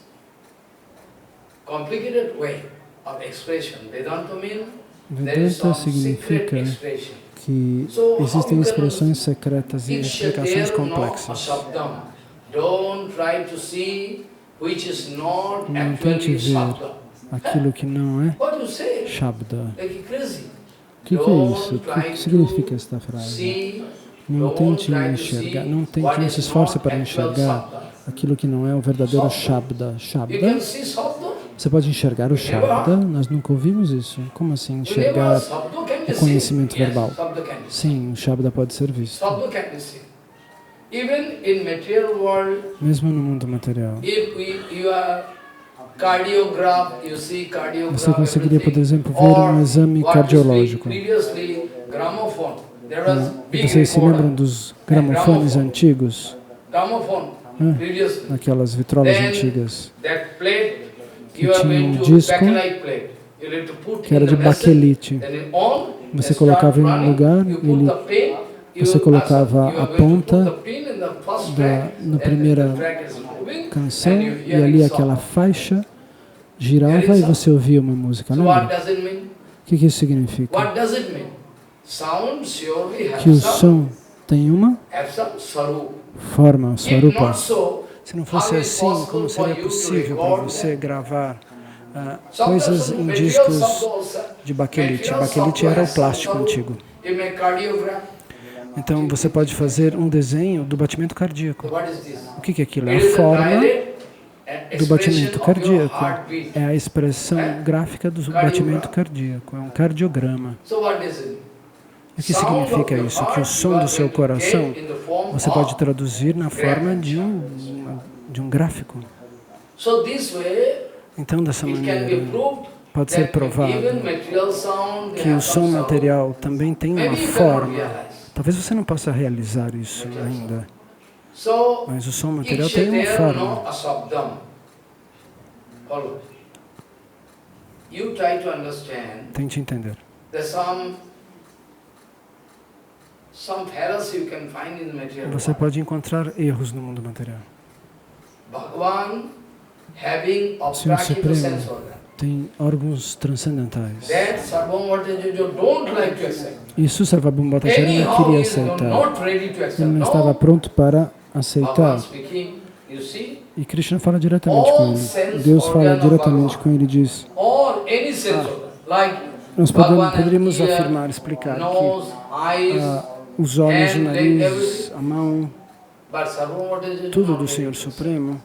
complicated way of expression. Vedanta means there is Vedanta some secret significa expression. que existem expressões secretas e explicações Ikshater no complexas. ashabdyam. Don't try to see which is not Não tente actually ver shabda. aquilo que não é What you say? Shabda. Like crazy. O que é isso? O que significa esta frase? See, Não tente enxergar, não se esforce para enxergar aquilo que não é o verdadeiro Shabda. you Shabda? can see shabda. Você pode enxergar o Shabda? Nós nunca ouvimos isso. Como assim enxergar Shabda can be o conhecimento seen. verbal? Yes, shabda can be seen. Sim, o Shabda pode ser visto. Shabda can be seen. Even in material world, Mesmo no mundo material. if you are cardiograph, you see cardiograph. Você conseguiria, por everything. exemplo, ver Or um exame what you cardiológico. speak previously, gramophone. There was big Vocês se recorder. lembram dos gramofones antigos? Gramophone, previously. Aquelas vitrolas Then antigas that plate, que you are tinha going to disco bakelite plate. You need to put que era in de the vessel, baquelite. then you on, Você then colocava start em um running, lugar, you put ele, the pin, you você colocava you a are going to ponta put the pin in the first da, track, na then primeira the track is moving, canção and you e hear ali it aquela sound. faixa girava e você ouvia uma música, So what lembra? does it mean? O que isso significa? What does it mean? Sound surely Que o have some som tem uma sarup. forma, If swarupa. not so, Se não fosse how is assim, possible como for seria you to possível para record você gravar Sometimes coisas em material discos sound also. de baquelite? Material Baquelite sound era o has plástico some antigo. You make cardiograph. Então você pode fazer um desenho do batimento cardíaco. What is this? O que é aquilo? É It a is a forma direct do batimento expression of your cardíaco. heartbeat. É a expressão gráfica do batimento cardíaco. É um cardiograma. So what is it? O que significa isso? Que o som do seu coração você pode traduzir na forma de um gráfico. So this way, Então, dessa it can be maneira, proved pode ser that provado even material sound que o has som some sound. material também tem uma Maybe you cannot forma. realize. Talvez você não possa realizar isso ainda, So, mas o som material tem uma Ikshater forma. no asabdam. Follow. You try to understand. Tente entender. There's some fallacy you can find in the material Você world. pode encontrar erros no mundo material. Bhagavan having Senhor obstructed the Supremo sense organ. tem órgãos transcendentais. That Sarvam Bhattacharya don't like to accept. Isso Sarvabhauma Bhattacharya não Anyhow, queria he is aceitar. not ready to Ele accept. não No, estava pronto para Bhagavan aceitar. speaking, you see, E Krishna fala diretamente com ele. Deus fala diretamente com ele e diz: or any sense organ, like nós Bhagavan has poderíamos ear, afirmar, explicar que nose, eyes, os olhos, o hand, leg, nariz, everything. a mão, But Sarvam Bhattacharya tudo not do ready Senhor to Supremo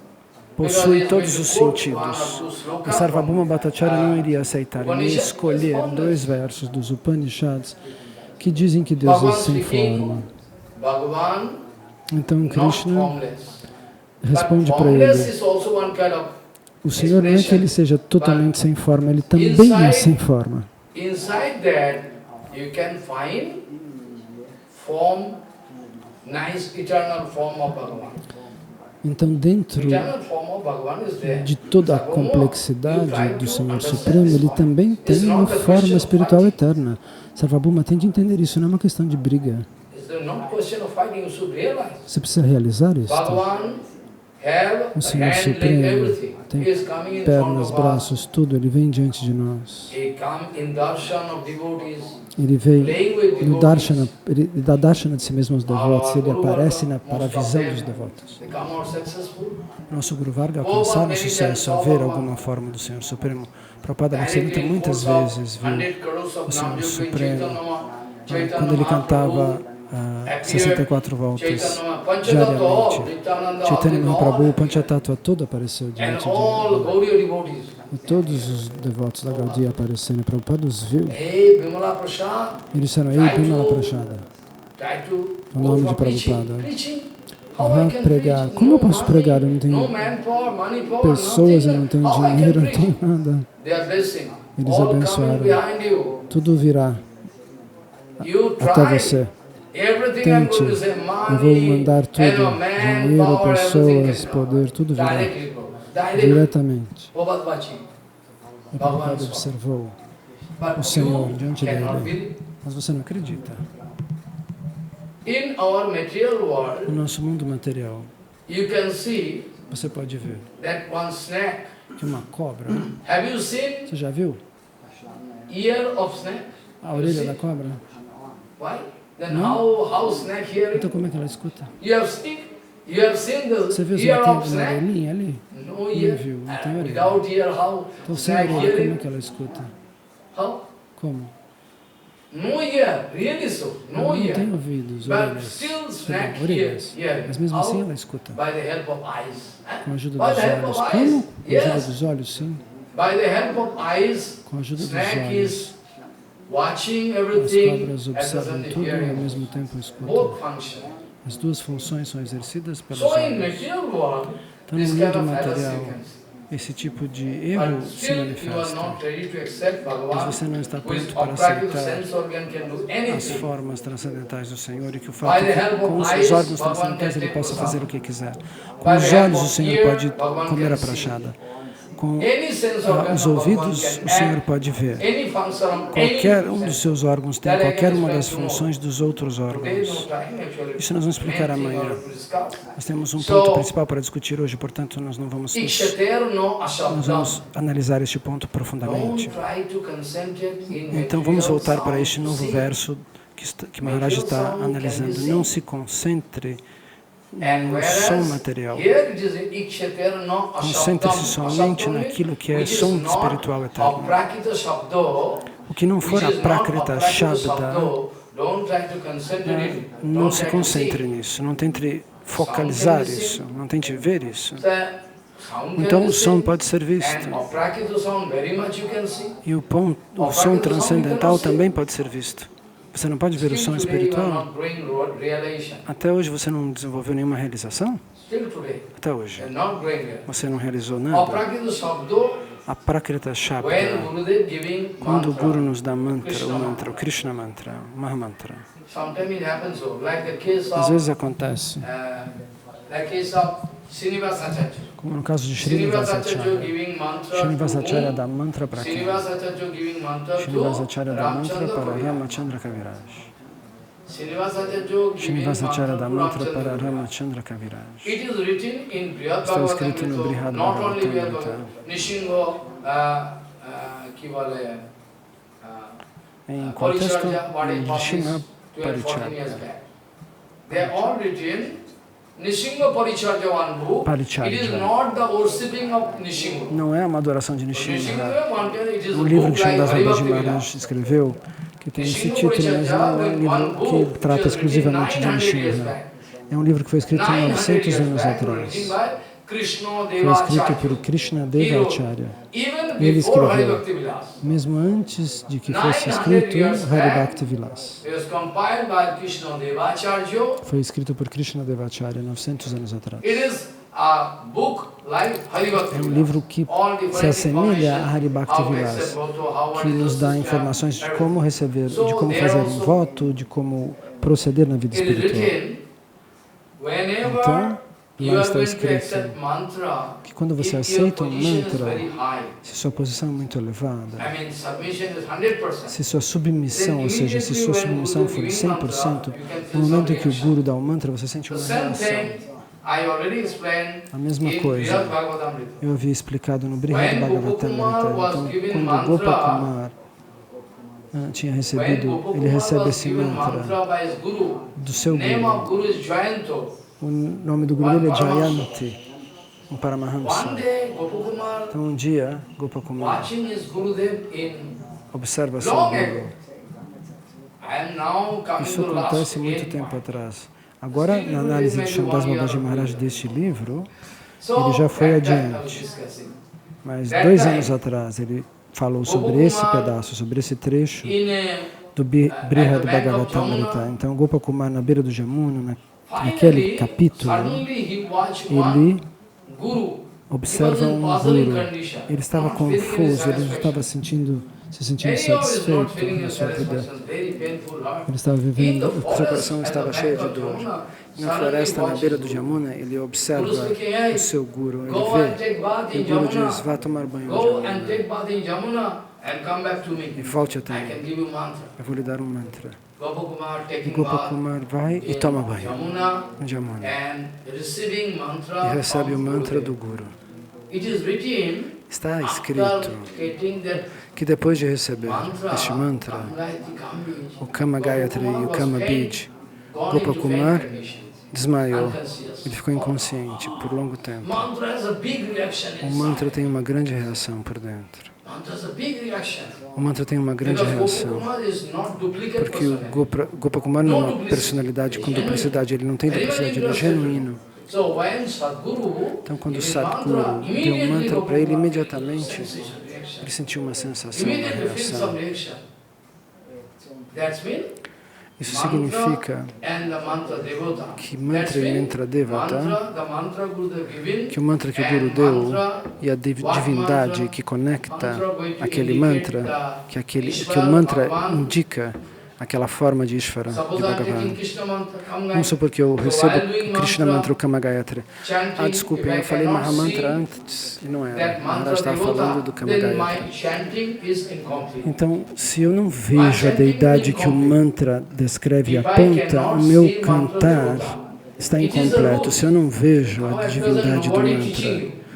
Because possui he is todos going os to quote one sentidos. or two slokas E Sarvabhauma Bhattacharya não iria from, aceitar. Ele ia Upanishad escolher responses. 2 versos dos Upanishads que dizem que Deus é Bhagavan sem speaking, forma. Bhagavan Então not Krishna formless. responde But para formless ele: is also one kind of o Senhor não é que ele seja totalmente sem forma, ele também é sem forma. inside that you can find form, nice eternal form of Bhagavan. Então, dentro Eternal form of Bhagavan is there. de toda a Sarvabhauma, you complexidade try do to Senhor understand Supremo, this ele one. também It's tem uma not a forma question of espiritual fighting. eterna. Sarvabhauma tem de entender isso, não é uma questão de briga. It's not question of fighting, you should realize. Você precisa realizar isso. Bhagavan have O Senhor hand, leg, Supremo everything. tem He is coming in front pernas, of us. braços, tudo, ele vem diante de nós. He come in darshan of devotees, Ele vem playing with no devotees. darshana, ele dá darshana de si mesmo aos devotos, ele aparece para a visão dos devotos. They come out successful. Nosso Guru Varga alcançava o sucesso a ver alguma forma do Senhor Supremo. Prabhupada Bhaktisiddhanta muitas vezes viu o Senhor Supremo quando ele cantava 64 voltas diariamente. Chaitanya Mahaprabhu, Panchatattva, todo apareceu And diante de all ele. Gaudiya devotees. E todos os devotos da Gaudiya aparecendo. Prabhupada os viu. Hey, Bimala Prasad, Eles disseram: Ei, Bimala Prashada. try to O go nome for de preaching. Prabhupada. Preaching. Vá pregar. Como eu posso pregar? Eu não tenho pessoas, eu não tenho dinheiro, eu não tenho nada. Eles abençoaram. Tudo virá até você. Tente. Eu vou mandar tudo. Dinheiro, pessoas, poder, tudo virá diretamente. O Prabhupada observou o Senhor diante dele. Mas você não acredita. No nosso mundo material, você pode ver que uma cobra... Você já viu a orelha da cobra? Não? Então como é que ela escuta? Você viu se ela tem uma orelhinha ali? Não viu, não tem orelha. Então sem orelha, como é que ela escuta? Como? Não tem ouvidos, orelhas, mas mesmo assim ela escuta. Com a ajuda dos olhos. Como? Com a ajuda dos olhos, sim. Com a ajuda dos olhos. As cobras observam tudo e ao mesmo tempo escutam. As duas funções são exercidas pelos olhos. Então, no mundo material, esse tipo de erro se manifesta. Mas você não está pronto para aceitar as formas transcendentais do Senhor e que o fato é que com os seus órgãos transcendentais Ele possa fazer o que quiser. Com os olhos o Senhor pode comer a prachada. Com os ouvidos o Senhor pode ver. Qualquer um dos seus órgãos tem qualquer uma das funções dos outros órgãos. Isso nós vamos explicar amanhã. Nós temos um ponto principal para discutir hoje, portanto nós não vamos analisar este ponto profundamente. Então vamos voltar para este novo verso que Maharaj está analisando. Não se concentre no som material. Concentre-se somente naquilo que é som espiritual eterno. O que não for a Prakrita Shabda, não se concentre nisso, não tente focalizar isso, não tente ver isso. Então o som pode ser visto. E o som transcendental também pode ser visto. Você não pode ver o som espiritual? Até hoje você não desenvolveu nenhuma realização? Até hoje. Você não realizou nada? A Prakrita Shabda, quando o Guru nos dá o Krishna mantra, o Mahamantra, às vezes acontece, como no caso de Srinivasacharya. Srinivasacharya dá mantra para quem? Srinivasacharya dá mantra para Ramachandra Kaviraj. Srinivasacharya dá mantra para Ramachandra Kaviraj. Está escrito no Brihad Bhagavatamrita. Em contexto de Nrsimha Paricharya. Não é uma adoração de Nrsimha. Um livro que Shandas Babaji Maharaj escreveu, que tem esse título, mas não é um livro que trata exclusivamente de Nrsimha. É um livro que foi escrito 900 anos atrás. Foi escrito por Krishna Devacharya. Ele escreveu, mesmo antes de que fosse escrito Hari Bhakti Vilas. Foi escrito por Krishna Devacharya 900 anos atrás. É um livro que se assemelha a Hari Bhakti Vilas, que nos dá informações de como receber, de como fazer um voto, de como proceder na vida espiritual. Então, lá está escrito que quando você aceita um mantra, se sua posição é muito elevada, se sua submissão, ou seja, se sua submissão for 100%, no momento em que o Guru dá o mantra, você sente uma reação. A mesma coisa, eu havia explicado no Brihad Bhagavatamrita. Então, quando Gopakumar tinha recebido, ele recebe esse mantra do seu Guru. O nome do Guru dele é Jayanti, um Paramahamsa. Então um dia, Gopakumar observa seu Guru. Isso acontece muito tempo atrás. Agora, na análise de Shandas Babaji Maharaj deste livro, ele já foi adiante. Mas 2 anos atrás, ele falou sobre esse pedaço, sobre esse trecho do Brihad Bhagavatamrita. Então, Gopakumar, na beira do Jamuna, naquele capítulo, suddenly he watched one ele guru. observa um guru. Ele estava confuso, ele não estava se sentindo satisfeito na sua vida. Ele estava vivendo, o seu coração estava cheio de dor. Na floresta, na beira do Jamuna, ele observa o seu guru. Ele vê, e o guru diz, vá tomar banho no Jamuna e volte até mim. Eu vou lhe dar um mantra. E Gopakumar vai e toma banho no Jamuna e recebe o mantra do guru. Está escrito que depois de receber este mantra, o Kama Gayatri e o Kama Bij, Gopakumar desmaiou. Ele ficou inconsciente por longo tempo. O mantra tem uma grande reação por dentro. O mantra tem uma grande reação, porque o Gopakumar não é uma personalidade com duplicidade, ele não tem duplicidade, ele é genuíno. Então, quando o Sadguru deu um mantra para ele, imediatamente ele sentiu uma sensação, uma reação. Isso significa que mantra e mantra devata, que o mantra que o Guru deu e a divindade que conecta aquele mantra, que o mantra indica aquela forma de Ishvara, de Bhagavan. Vamos supor que eu recebo o Krishna Mantra, o Kama Gayatri. Ah, desculpem, eu falei Mahamantra antes, e não era. Maharaj estava falando do Kama Gayatri. Então, se eu não vejo a deidade que o mantra descreve e aponta, o meu cantar está incompleto. Se eu não vejo a divindade do mantra,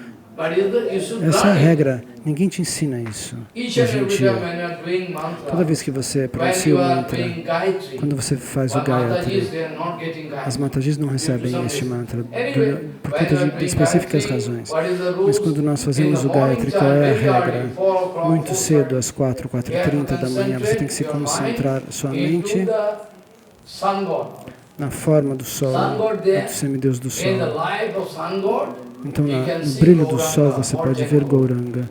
essa é a regra. Ninguém te ensina isso hoje em dia. Toda vez que você pronuncia o mantra, quando você faz o Gayatri, as Matajis não recebem este mantra por conta de específicas razões. Mas quando nós fazemos o Gayatri, qual é a regra? Muito cedo, às 4h30 da manhã, você tem que se concentrar sua mente na forma do Sol, do semideus do Sol. Então, no brilho do Sol, você pode ver Gauranga.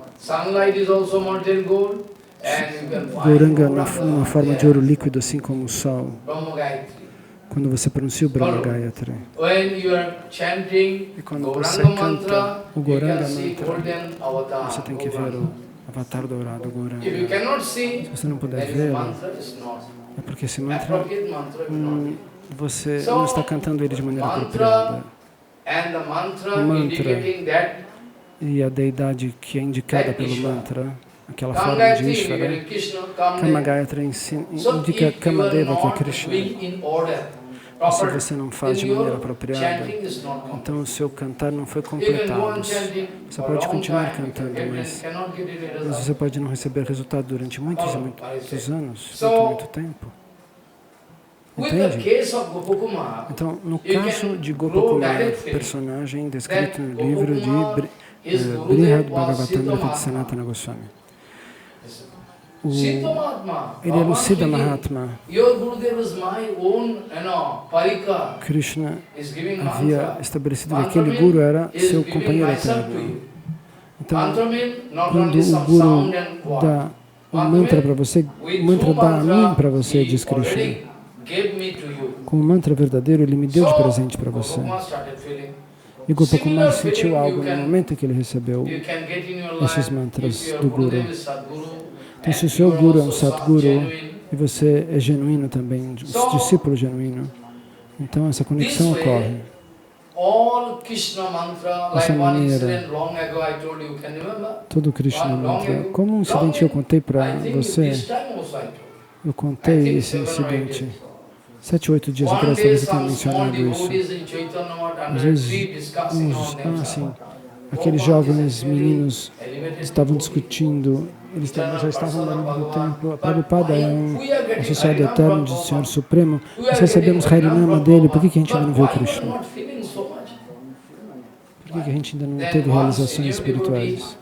Gauranga numa forma de ouro líquido, assim como o Sol. Quando você pronuncia o Brahma Gayatri. E quando você canta o Gauranga Mantra, você tem que ver o avatar dourado, o Gauranga. Se você não puder vê-lo, é porque esse mantra, você não está cantando ele de maneira apropriada. O mantra e a deidade que é indicada pelo mantra, aquela forma de Ishvara, Kama Gayatri indica Kamadeva, que é Krishna. E se você não faz de maneira apropriada, então o seu cantar não foi completado. Você pode continuar cantando, mas você pode não receber resultado durante muitos e muitos anos, muito tempo. Entende? Então, no caso de Gopakumar, personagem descrito no livro de Brihad Bhagavatamrita de Sanatana Goswami, ele era o Siddha Mahatma. Krishna havia estabelecido que aquele Guru era seu companheiro eterno. Então, quando o Guru dá um mantra para você, o mantra dá a mim para você, diz Krishna. Com o mantra verdadeiro, ele me deu de presente para você. E Gopakumar sentiu algo no momento em que ele recebeu esses mantras do Guru. Então, se o seu Guru é um Sadguru e você é genuíno também, um discípulo genuíno, então essa conexão ocorre. Dessa maneira, todo o Krishna Mantra. Como um incidente que eu contei para você, eu contei esse incidente 7 ou 8 dias atrás, talvez eu tenha mencionado isso. Às vezes, aqueles jovens meninos estavam discutindo, eles já estavam dentro do templo. Prabhupada é um associado eterno do Senhor Supremo. Nós recebemos Harinama dele, por que a gente ainda não viu Krishna? Por que a gente ainda não teve realizações espirituais?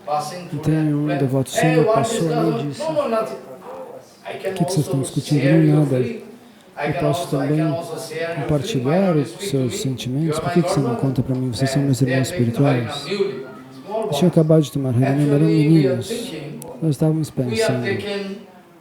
Então, um devoto sênior passou ali e disse: o que vocês estão discutindo? Não, nada. Eu posso também compartilhar os seus sentimentos? Por que você não conta para mim? Vocês são meus irmãos espirituais. Eles tinham acabado de tomar Harinama, eram meninos. Nós estávamos pensando,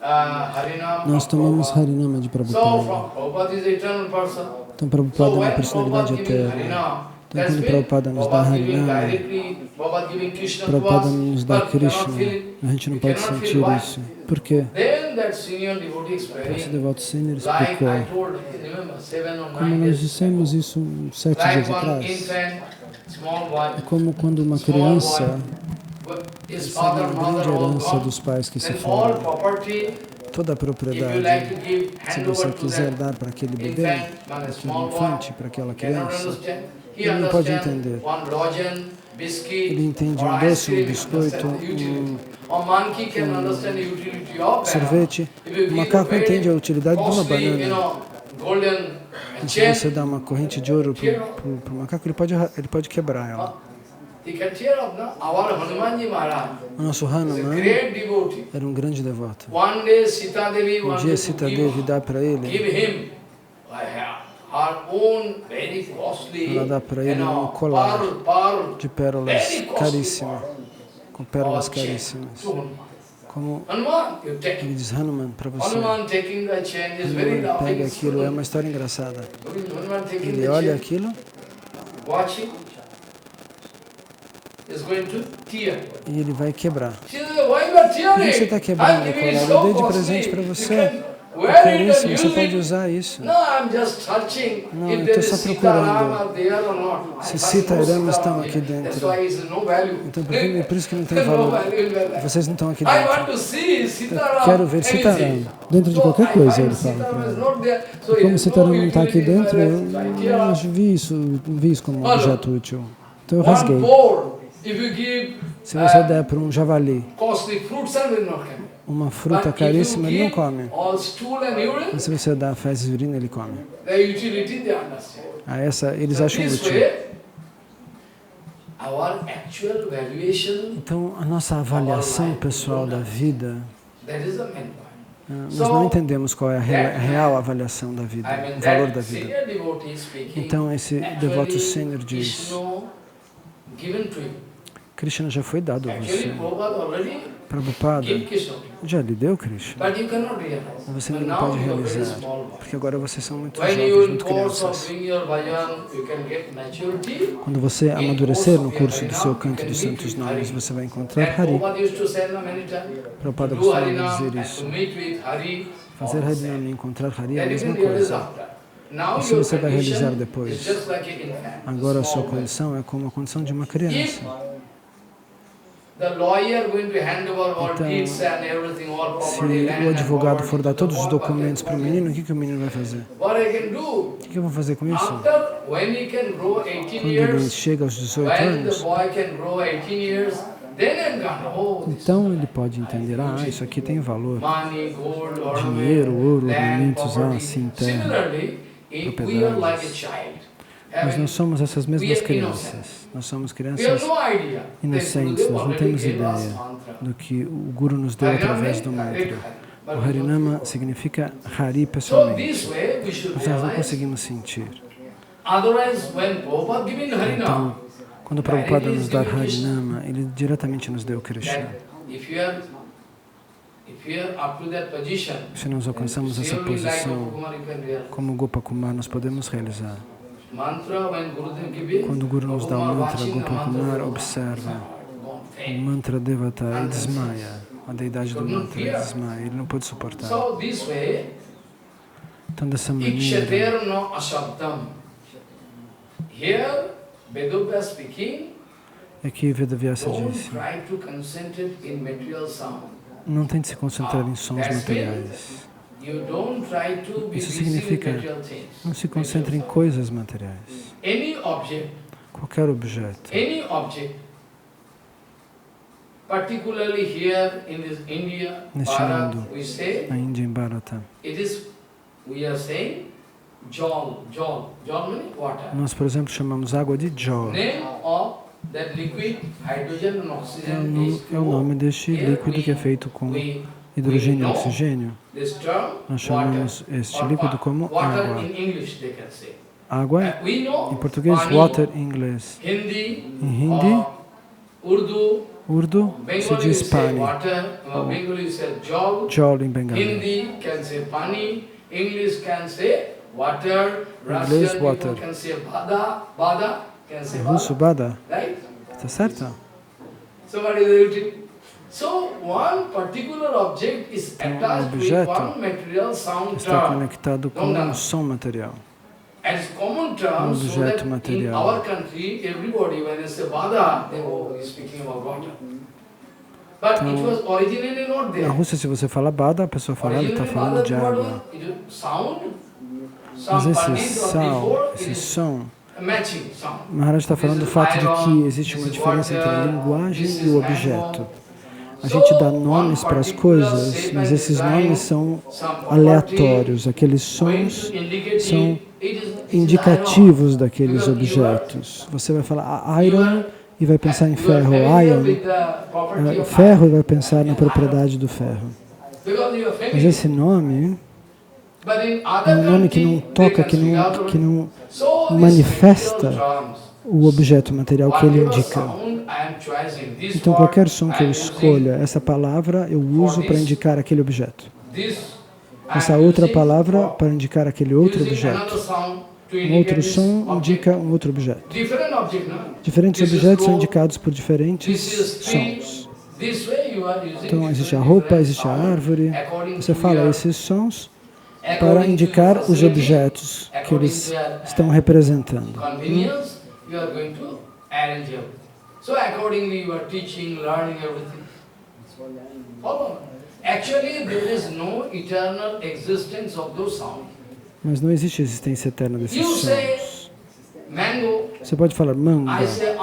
Harinam Nós from tomamos Prabhupada. Harinama de So, Prabhupada. from Prabhupada is eternal person. Então So Prabhupada é uma when personalidade Prabhupada giving eterna. Harinam, Então that's quando mean Prabhupada nos dá Prabhupada giving Harinama, directly, Prabhupada giving Krishna to Prabhupada us, nos dá but cannot Krishna. feel it. A gente não We pode cannot sentir feel why. isso. Por quê? Then that senior devotee Esse explaining, devoto sênior like explicou. I told, remember, 7 or Como 9 nós days dissemos ago, isso 7 like dias one atrás, infant, small boy, é como quando uma small criança boy, his recebe father, uma mother, grande all herança gone, dos pais que se then all foram. property, Toda a if you propriedade, like to give, se hand você over to quiser that dar para aquele bebê, infant, para man, a aquele small boy, infante, para aquela cannot criança, understand. He ele não pode understands entender. one lozen, biscuit, Ele entende or um ice doce, um cream, biscoito, understand the utility. A monkey can understand the utility of banana. sorvete. If you O give macaco a very entende a utilidade de uma costly, banana. Golden E se chain, você dá uma corrente de ouro para o macaco, ele pode quebrar ela. he can tear up, no? Our Hanumanji Maharaj O nosso is a Hanuman great devotee. era um grande devoto. One day Sita Devi Um dia wanted to Sita Devi dá para ele, give him her own very costly, ela dá para ele um colar pearl, de pérolas very costly caríssimas, com pérolas chain caríssimas. to Hanuman. Como Hanuman, you take ele it. diz, Hanuman, para você. Hanuman taking the chain is very Hanuman pega laughing. aquilo, é uma história engraçada. Hanuman taking Ele the olha chain, aquilo watching, is going to tear. e ele vai quebrar. She says, why you are Por tearing? que você está quebrando I'm o giving it colar? Eu so dei de costly. presente para You você. can É wear it caríssimo, and você use pode it. usar isso. No, I'm just searching Não, if eu there estou is só Sita procurando Rama there or not. se I Sita find e no Rama Sita estão Rama aqui here. dentro. That's why it's no value. Então, por isso que não tem No valor. value in my life. Vocês não estão aqui I want dentro. to see Sita Eu Rama quero ver Sita anything. Rama. Dentro de So qualquer I coisa, find ele Sita fala Rama para is ela. not there. So Como it's Sita no Rama não está aqui utility in my dentro, eu life. I tear não up. vi isso como Olha. objeto útil. Então eu One rasguei. boar, if you give Se você der para um javali costly fruits, and will not come. uma fruta But if caríssima, you ele não give come. all stool and urine, Mas se você dá fezes e urina, ele come. the utility they understand. Eles acham This útil. way, our actual valuation, Então, a nossa avaliação pessoal da vida, that is the main point. nós não entendemos qual é a real avaliação da vida, I mean, o valor that da vida. senior devotee speaking, Então, esse devoto actually, sênior diz, Krishna given to you. Krishna já foi dado a Actually, você. Prabhupada already Prabhupada gave Krishna. já lhe deu Krishna, But you cannot realize. mas você But ainda não now pode you are very realizar, small boy. porque agora vocês são muito When you jovens, in muito course of crianças. doing your bhajan, you can get maturity. Quando você amadurecer no curso do seu canto dos santos nomes, você vai encontrar And Hari. Prabhupada used to say many times, Prabhupada do costuma Harinam dizer and isso. to meet with Hari. Fazer Harinam e encontrar Hari é a Then you mesma can realize coisa. after. Now Isso your você vai realizar condition depois. is just like an infant, Agora a sua small boy. condição é como a condição de uma criança. If the lawyer going to hand over all Então, deeds and everything, all Se property, land o and advogado property for dar to the todos os boy, documentos para o menino, o que o menino vai fazer? what I can do? O que eu vou fazer com isso? After, when he can grow 18 Quando ele years, chega aos 18 when the anos, boy can grow 18 years, then I'm gonna, oh, this então ele pode entender, isso aqui tem valor. money, gold, Dinheiro, ouro, land, ornamentos, property. sim, terra, Similarly, if we are like a child, Mas nós somos essas mesmas we are crianças. Nós somos we have crianças no idea. inocentes, Then nós não Gurudev temos already gave us ideia mantra. do que o Guru nos deu Harinam através do means mantra. direct O Hari. Harinama significa Hari So pessoalmente. this way we should Mas nós não realize. conseguimos sentir. Otherwise, when Prabhupada giving Harinam, Então, quando o Prabhupada nos dá Harinama, ele diretamente nos deu Krishna. that if you are up to that position, Se nós alcançamos essa surely like posição, Gopakumar you can realize. como Gopakumar, nós podemos realizar. Mantra, when Gurudev give it, Quando o Guru nos dá o Gopakumar mantra, watching the Gopakumar mantra, observa gone o faint. mantra Devata e desmaia. A deidade do mantra desmaia, ele não pode suportar. So this way, Então, dessa maneira, Ikshater no ashabdam. Here, Vedubhya speaking, aqui Vedavyasa don't disse, try to concentrate in material sound. não tente se concentrar em sons materiais. You don't try to be Isso busy with significa, material things. não se concentre em coisas materiais. Any object, Qualquer objeto, particularly here in this India, Neste Bharat, mundo. we say, na Índia, em Bharata, we are saying, jal meaning water. nós, por exemplo, chamamos água de Jal. Name of that liquid, hydrogen and oxygen É o nome deste líquido que é feito com hidrogênio e oxigênio. This term, Nós chamamos este líquido como water água. in English they can say. Água, We know em português, pani, water em inglês. Hindi, Em hindi, Urdu, Urdu se Bengali diz say pani, water, Bengali say jol, jol em bengali. Hindi can say pani, English can say water, Inglês, Russian water. people can say bada can say Em russo, bada, bada, right? tá certo? So what is the routine? So one particular object is attached with objeto one material sound Está term. conectado com um som material. As common term, so objeto that in material. our country, everybody when they say bada, they go speaking about water. But it was originally not Na there. Rússia, se você fala bada, a pessoa fala, ela está Originally falando de bada água. sound, Mas some esse pandits or before, it esse is som, a matching sound. Maharaj está falando do This is fato de que iron, existe this uma is diferença entre a water, linguagem this e is o mango. objeto. A gente dá nomes para as coisas, mas esses nomes são aleatórios. Aqueles sons são indicativos daqueles objetos. Você vai falar iron e vai pensar em ferro, iron, ferro e vai pensar na propriedade do ferro. Mas esse nome é um nome que não toca, que não manifesta o objeto material que ele indica. Então, qualquer som que eu escolha, essa palavra eu uso para indicar aquele objeto. Essa outra palavra para indicar aquele outro objeto. Um outro som indica um outro objeto. Diferentes objetos são indicados por diferentes sons. Então, existe a roupa, existe a árvore. Você fala esses sons para indicar os objetos que eles estão representando. So accordingly you are teaching, learning everything. Follow? Actually there is no eternal existence of those sounds. Mas não existe existência eterna desses You say sons. mango, Você pode falar manga, I say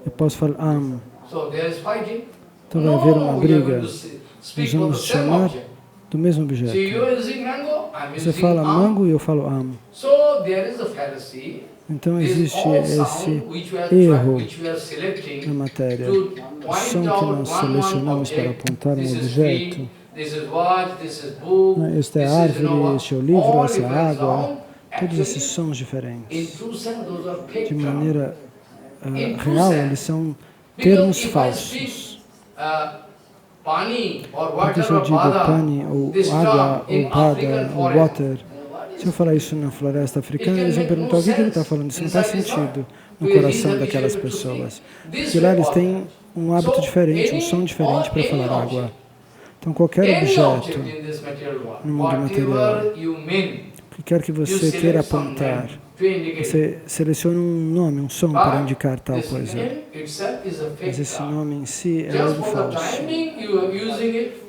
eu posso falar am. so there is fighting. Então vai haver uma we are briga. going to Nós speak of vamos the same chamar object. do mesmo See, objeto. you are using mango, I am Você using fala mango e eu falo am. So there is a fallacy. Então This existe all esse sound which we are erro which we are selecting na matéria. to O point som que out nós one selecionamos para object. apontar um This is objeto. tree, this is watch, this is book, Esta é this a is, you know, árvore, este é o livro, all essa é a different água. sound. Todos esses Actually, sons in diferentes. true sense, those are fake De terms. maneira In true real, sense, eles são because termos if I falsos. speak, pani or Porque se water eu or digo bada, pani, ou this água, term in ou bada, African ou forest, water, se eu falar isso na floresta africana, eles vão perguntar o que ele está falando. Isso não faz sentido no coração daquelas pessoas. Porque lá eles têm um hábito diferente, um som diferente para falar água. Então, qualquer objeto no mundo material, que quer que você queira apontar, você seleciona um nome, um som para indicar tal coisa. Mas esse nome em si é algo falso.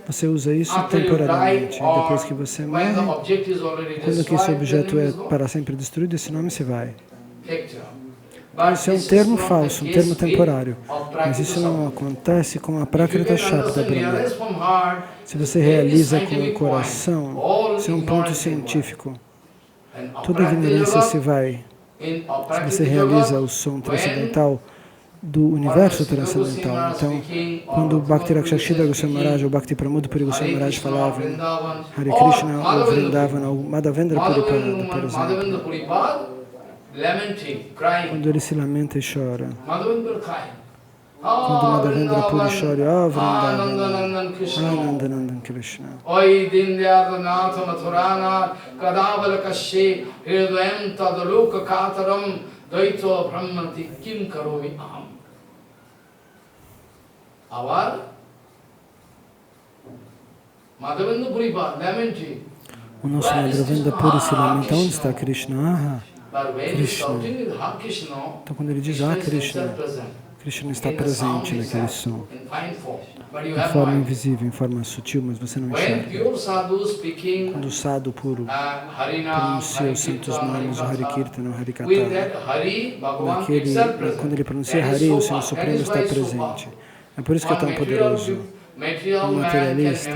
Você usa isso temporariamente. Depois que você morre, quando que esse objeto é para sempre destruído, esse nome se vai. Isso é um termo falso, um termo temporário. Mas isso não acontece com a Prakrita Shabda Brahma. Se você realiza com o coração, isso é um ponto científico. Toda ignorância se vai. Se você realiza o som transcendental do universo transcendental. Então, quando o Bhakti Rakshashida Goswami Maharaj ou Bhakti Pramod Puri Goswami Maharaj falavam Hare Krishna ou Vrindavana ou Madhavendra Puripada, por exemplo, quando ele se lamenta e chora, quando Madhavendra Puri chora, oh Vrindavana, Anandanandan Krishna. Oi Dindyardanatha Mathuranath Kadavalakashe Hridayam Tadaluka Kataram Dvaito Brahmanti Kim Karomi Aham. Our Madhavendra Puri lamenting. O nosso Madhavendra Puri se lamenta, onde está Krishna? Krishna. Então, quando ele diz Krishna, Krishna está presente naquele som, em forma invisível, em forma sutil, mas você não enxerga. Quando o sadhu puro pronuncia os santos nomes, o Hari Kirtana, o Hari Katha, quando ele pronuncia Hari, o Senhor Supremo está presente. É por isso que é tão poderoso. Um materialista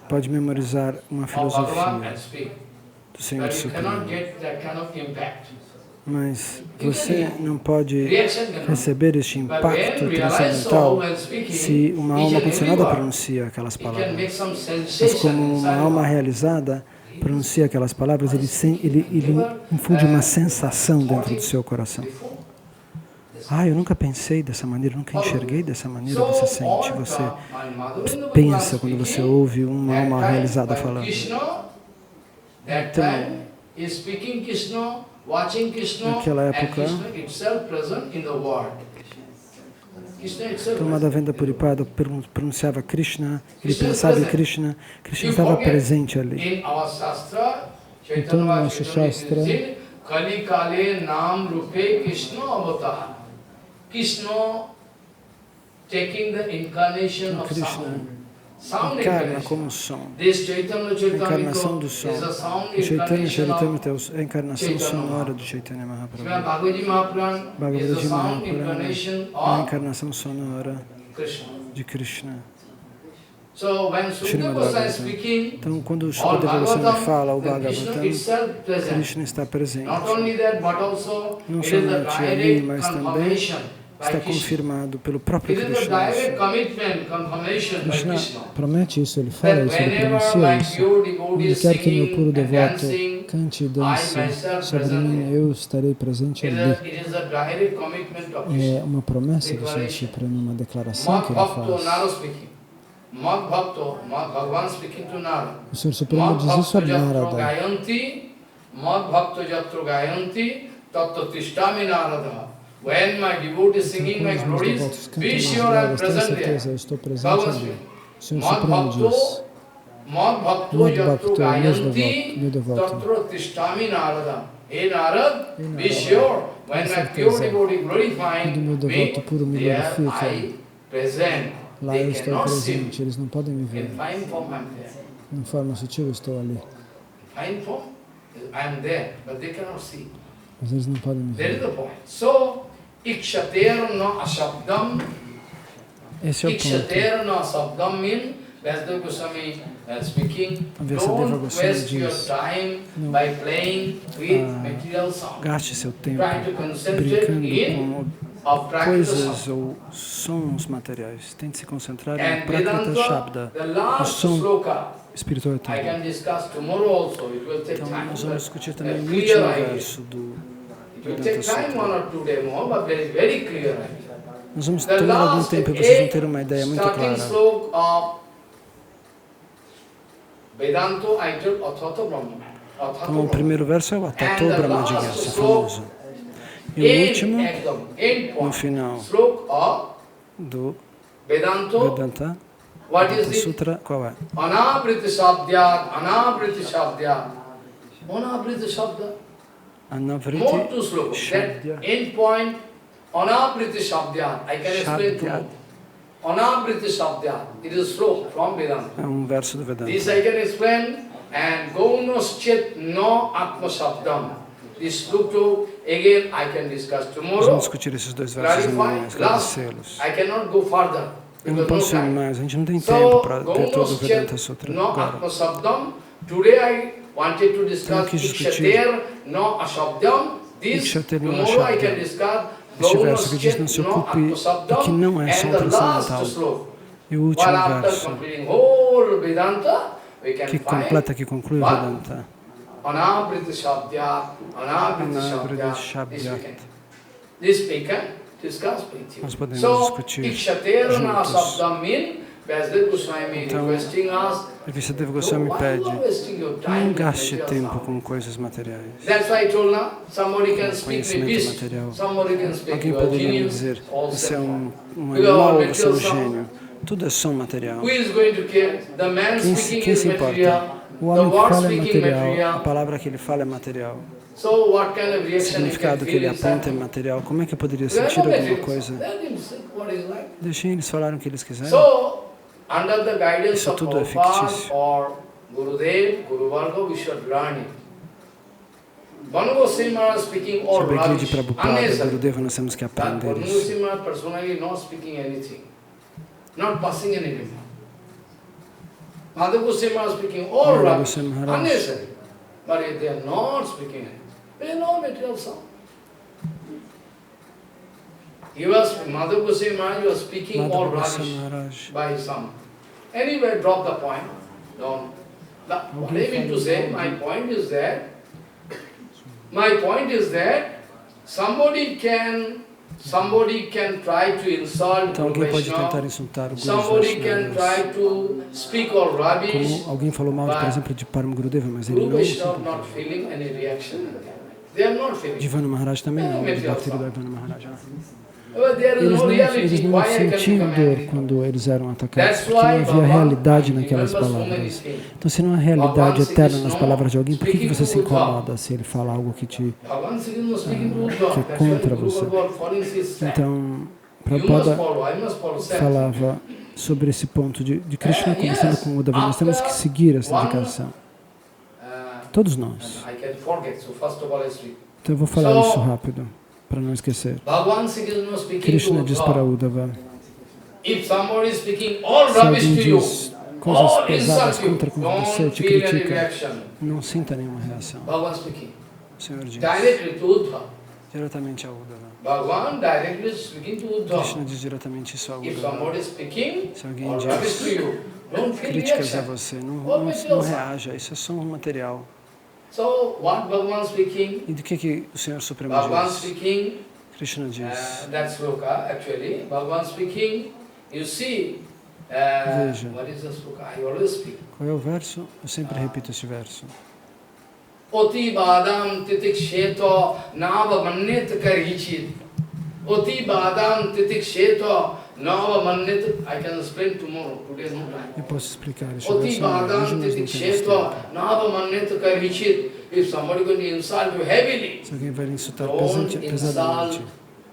pode memorizar uma filosofia do Senhor Supremo. Mas você não pode receber este impacto transcendental se uma alma condicionada pronuncia aquelas palavras. Mas como uma alma realizada pronuncia aquelas palavras, ele infunde uma sensação dentro do seu coração. Eu nunca pensei dessa maneira, nunca enxerguei dessa maneira. Você sente, você pensa quando você ouve uma alma realizada falando. Então, naquela época, então Madhavendra Puripada pronunciava Krishna, ele pensava em Krishna, Krishna estava presente ali. Então, no nosso Shastra, Kali Kale Nam Rupe Krishna Avatar. Krishna taking the incarnation of sound. Sound encarna como som. This Chaitanya A encarnação do Charitamrita som. is a sound O Chaitanya incarnation Charitamrita of é a encarnação Chaitanya sonora do Chaitanya Srimad Mahaprabhu. Bhagavad Mahapuran is Bhagavad a sound Mahapuran incarnation é a of encarnação sonora Krishna. de Krishna. So when Sukadeva Goswami is speaking, Então, quando o all Sukadeva Goswami fala o Bhagavatam, then Krishna Bhagavatam, itself present. Krishna está presente. Not only that, but also Não it is the somente ali, direct mas também confirmation está by Krishna. confirmado pelo próprio It is the Krishna. direct commitment, confirmation by Krishna Krishna. promete isso, ele fala That isso, ele whenever pronuncia my isso. pure devotee Onde is quer que meu puro singing and devoto dancing, cante e I dance myself sobre present mim, there. eu estarei presente ali. It is a direct commitment of Krishna. É uma promessa do Senhor Supremo, uma declaração que ele Bhakto faz. Nara speaking. Bhagavan speaking to Nara. O Senhor Supremo diz isso a Narada. Gayanti, Bhakto Jatro Gayanti, Tattva Tishtami Narada. When my devotee is singing my Quando os meus glories, devotos cantam be as sure I am glórias, tenha present certeza, eu there. estou presente Bhagavan ali. speaking. O Senhor Supremo diz, Bhakto Mad Jatro Bhakto, Gayanti, meu devoto. Tattva Tishtami Narada. Hey Narad, be sure when my pure devotee Quando glorifying meu devoto me, puro me there glorifica, I present. lá eu They estou cannot see me. presente, eles não podem me ver. In fine form I am there. Em forma sutil eu estou ali, Fine form, I am there, but they cannot see. mas eles não podem me That is ver. the point. So, ikshater na ashabdam. Esse é o ponto. Ikshater na ashabdam means, Vyasadeva Goswami speaking, Vyasadeva don't Goswami waste your diz, time by playing with material sound. Gaste seu tempo Try to concentrate brincando in com of practical coisas sound. ou sons materiais. Tente se concentrar And no Prakrita Vedanta, Shabda, the o last som sloka, espiritual I eterno. can discuss tomorrow also. It will take Então, time. nós vamos discutir but também a o clear último idea. verso do It will Vedanta take time, 1 Sutra. or 2 days more, but there is very clear idea. Nós vamos The tomar algum last tempo e vocês vão ter 8 uma ideia muito starting clara. sloka of Vedanto Aital Athato Brahma. Então, o primeiro verso é o Atato And the Brahma last Jigyasa, sloka, famoso. E o último, end no point, final sloka of do Vedanto, Vedanta what is Vedanta it? Sutra, qual é? Anabriti Shabdyat, Anabriti Shabdyat. Anabriti Shabda. More Anavriti to sloka. Shabdya. That end point, Anabriti Shabdyat. I can explain to you. Anabriti Shabdyat. It is sloka from Vedanta. É um verso do Vedanta. This I can explain. And Gaunoschet no Atma Shabdam. This sloka again I can discuss Nós tomorrow. vamos discutir esses dois versos amanhã, Clarify. Last, esclarecê-los. I cannot go further. Eu não Because no posso ir time. mais, a gente não tem So, tempo para ter todo o Vedanta Gaunoschet Sutra no agora. Atma Shabdam. Today I wanted to discuss quis discutir Ikshater no Ashabdam. This Ikshater no tomorrow I can Ashabdam. discuss Este verso que diz não se Gaunoschet no ocupe Atma do que não é som Shabdam. And the last transcendental. sloka. E o último While after verso completing whole Vedanta, we can que find completa, que conclui o what? Vedanta. Anabriti Shabdyat, Anabriti Anabriti Shabdyat. Shabdyat. This we can discuss with you. Nós podemos So, discutir Ikshaterana juntos. Sabdam mean, Vyasadeva Goswami Então, requesting us, Vyasadeva Goswami pede, why you are wasting your time não with gaste material tempo sound? com coisas materiais. That's why I told now, somebody can speak me Conhecimento beast, material. somebody can speak Alguém you are poderia me genius, dizer, all você é same. um We are animal, material você é um sound. gênio. Tudo é som material. Who is going to care? The man Quem speaking se is material, importa? O the homem que word fala é speaking material, a material. palavra que ele fala é material. So what kind of O reaction you can significado que feel ele aponta é inside? material. Como é que eu poderia They are sentir not alguma material. coisa? Let him say what is like. Deixem eles falarem o que eles quiserem. So, under the guidance Isso of tudo é Prabhupada fictício. or Gurudev, Guru Varga, we should learn it. Banu Goswami Maharaj speaking all Sob a guia de rubbish, Prabhupada, unnecessary. Gurudeva, nós temos que That aprender Banu isso. Goswami Maharaj personally not speaking anything, not passing anything. Madhav Goswami Maharaj speaking all Madhav rubbish, Goswami Maharaj. unnecessary. But if they are not speaking anything, they are no material sound. Madhav Goswami Maharaj was speaking all Madhava Goswami rubbish Maharaj. by some. Anyway, drop the point. Don't. What I mean to say, my point is that somebody can Somebody can try to insult Então Guru alguém pode tentar Vaishnava. insultar o Guru Somebody can Vaishnavas. try to speak all rubbish. Como alguém falou mal, por exemplo, de Param Gurudeva, mas ele Guru não Vaishnava insultou. not feeling any reaction. They are not feeling. Divana Maharaj também não, de Material Bhakti form. Divana Maharaj. Well, there is Eles no não reality. Why I can sentiam become dor angry? quando eles eram atacados, That's porque não why havia Bhagavan realidade naquelas remembers so many palavras. things. Então, se não há realidade Bhagavan eterna Krishna nas palavras de alguém, por que speaking você se to Uddhava. incomoda se ele fala algo que te... Bhagavan Krishna speaking to Uddhava. que é That's contra why Guru você. Bhagavan following his step. Então, You must Prabhupada follow, I must follow step. falava sobre esse ponto de Krishna conversando com o Uddhava. Nós temos que seguir essa indicação. Todos nós. I can forget, so first of all I speak. Então eu vou falar isso rápido, para não esquecer. Bhagavan Krishna speaking Krishna to diz para Uddhava. Uddhava, If somebody is speaking all se rubbish alguém to you, diz coisas all pesadas insult you, contra você, don't te feel any critica, reaction. não sinta nenhuma reação. Bhagavan speaking. O Senhor diz Directly to Uddhava. diretamente a Uddhava. Bhagavan directly speaking to Uddhava. Krishna diz diretamente isso a If Uddhava. somebody is speaking Se alguém all rubbish to diz you, don't feel críticas a reaction. você, não reaja, isso é só um material. So what Bhagavan speaking? E do que o Senhor Supremo Bhagavan diz? speaking, Krishna diz, that's sloka actually. Bhagavan speaking, you see, Veja. what is the sloka? I always speak. qual é o verso? Eu sempre repito esse verso. Oti badam titik sheto nava mannet karichit. Oti badam titik sheto nava mannet. I can explain tomorrow. Today no time. Eu posso explicar esse Oti verso amanhã, hoje badam nós não titik temos sheto tempo. nava mannet karichit. If somebody going to insult you heavily, Se alguém vai lhe insultar Don't pesadamente,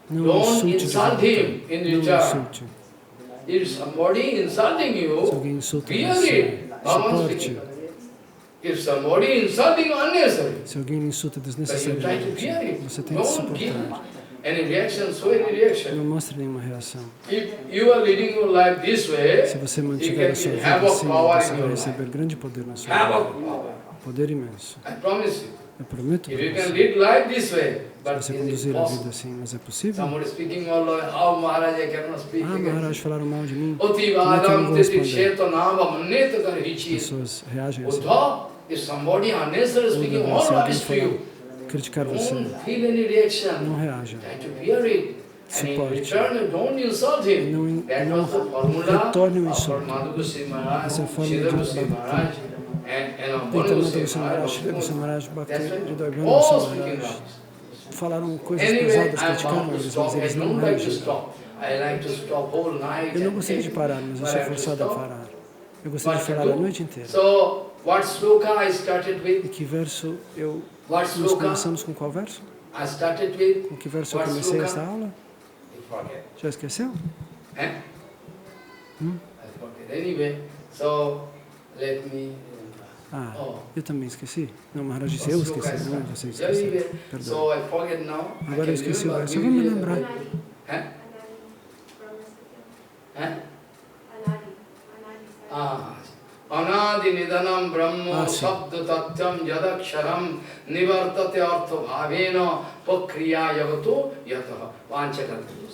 não don't insulte de insult volta. him in Não return. insulte. If somebody insulting Se you, alguém insulta bear você, it. Bhagavan suporte. speaking. If somebody insulting you unnecessary, Se alguém lhe insulta then you try to bear desnecessariamente, it. você tem que Don't give suportar. any reaction, show any reaction. Não mostre nenhuma reação. If you are leading your life this way, Se você you mantiver a sua can vida have a assim, power você in vai your receber life. grande poder na sua Have a vida. power. Poder imenso. I promise you. Eu prometo If para you can você. lead life this way, Se but você is it conduzir a vida possible? assim, mas é possível? Somebody speaking all over, oh Maharaj, I cannot speak. Ah, Maharaj, falaram mal de mim. Oti Como é que eu não vadam vou titik responder? sheto nava mannet As karichit. pessoas reagem assim. Uddhava, if somebody unnecessary speaking all Se alguém rubbish to you, criticar você, don't feel any reaction. não reaja. Try to bear it. And in Suporte. return, you don't insult him. Não, That não was the formula retorne o of insulto. Madhu Goswami Maharaj, Essa é a forma Sridhar de Goswami Maharaj, and of Banu Nityananda Goswami Goswami Maharaj, Sridhar Goswami Maharaj. Maharaj, Bhakti That's right. Hridayabhanu All Goswami speaking Maharaj. rubbish. Falaram coisas Anyway, pesadas, I'm criticaram bound to eles, stop. mas I eles não don't like to reagem. stop. I like to stop whole night. Eu não and gostaria de day. parar, mas eu But sou I have to forçado a stop. parar. Eu gostaria de What to falar a do? noite inteira. So, what sloka I started E with? que verso eu... What Nós sloka começamos com qual verso? I started with? Com que verso eu What comecei sloka? esta aula? I forget. Já esqueceu? Eh? I forget. Anyway, so let me. Ah, Oh. eu também esqueci. Não, Maharaj disse, eu esqueci, não você esqueceu. Anyway, Perdão. so I forget now. I Agora can eu esqueci o remember. verso. Eu vou me Maybe- lembrar. Eh? Eh? Ah. Anadi nidanam brahmo Ah, sim. sabda tatyam yadaksharam nivartate artha bhavena pakriya yagato yataha vanchakartu.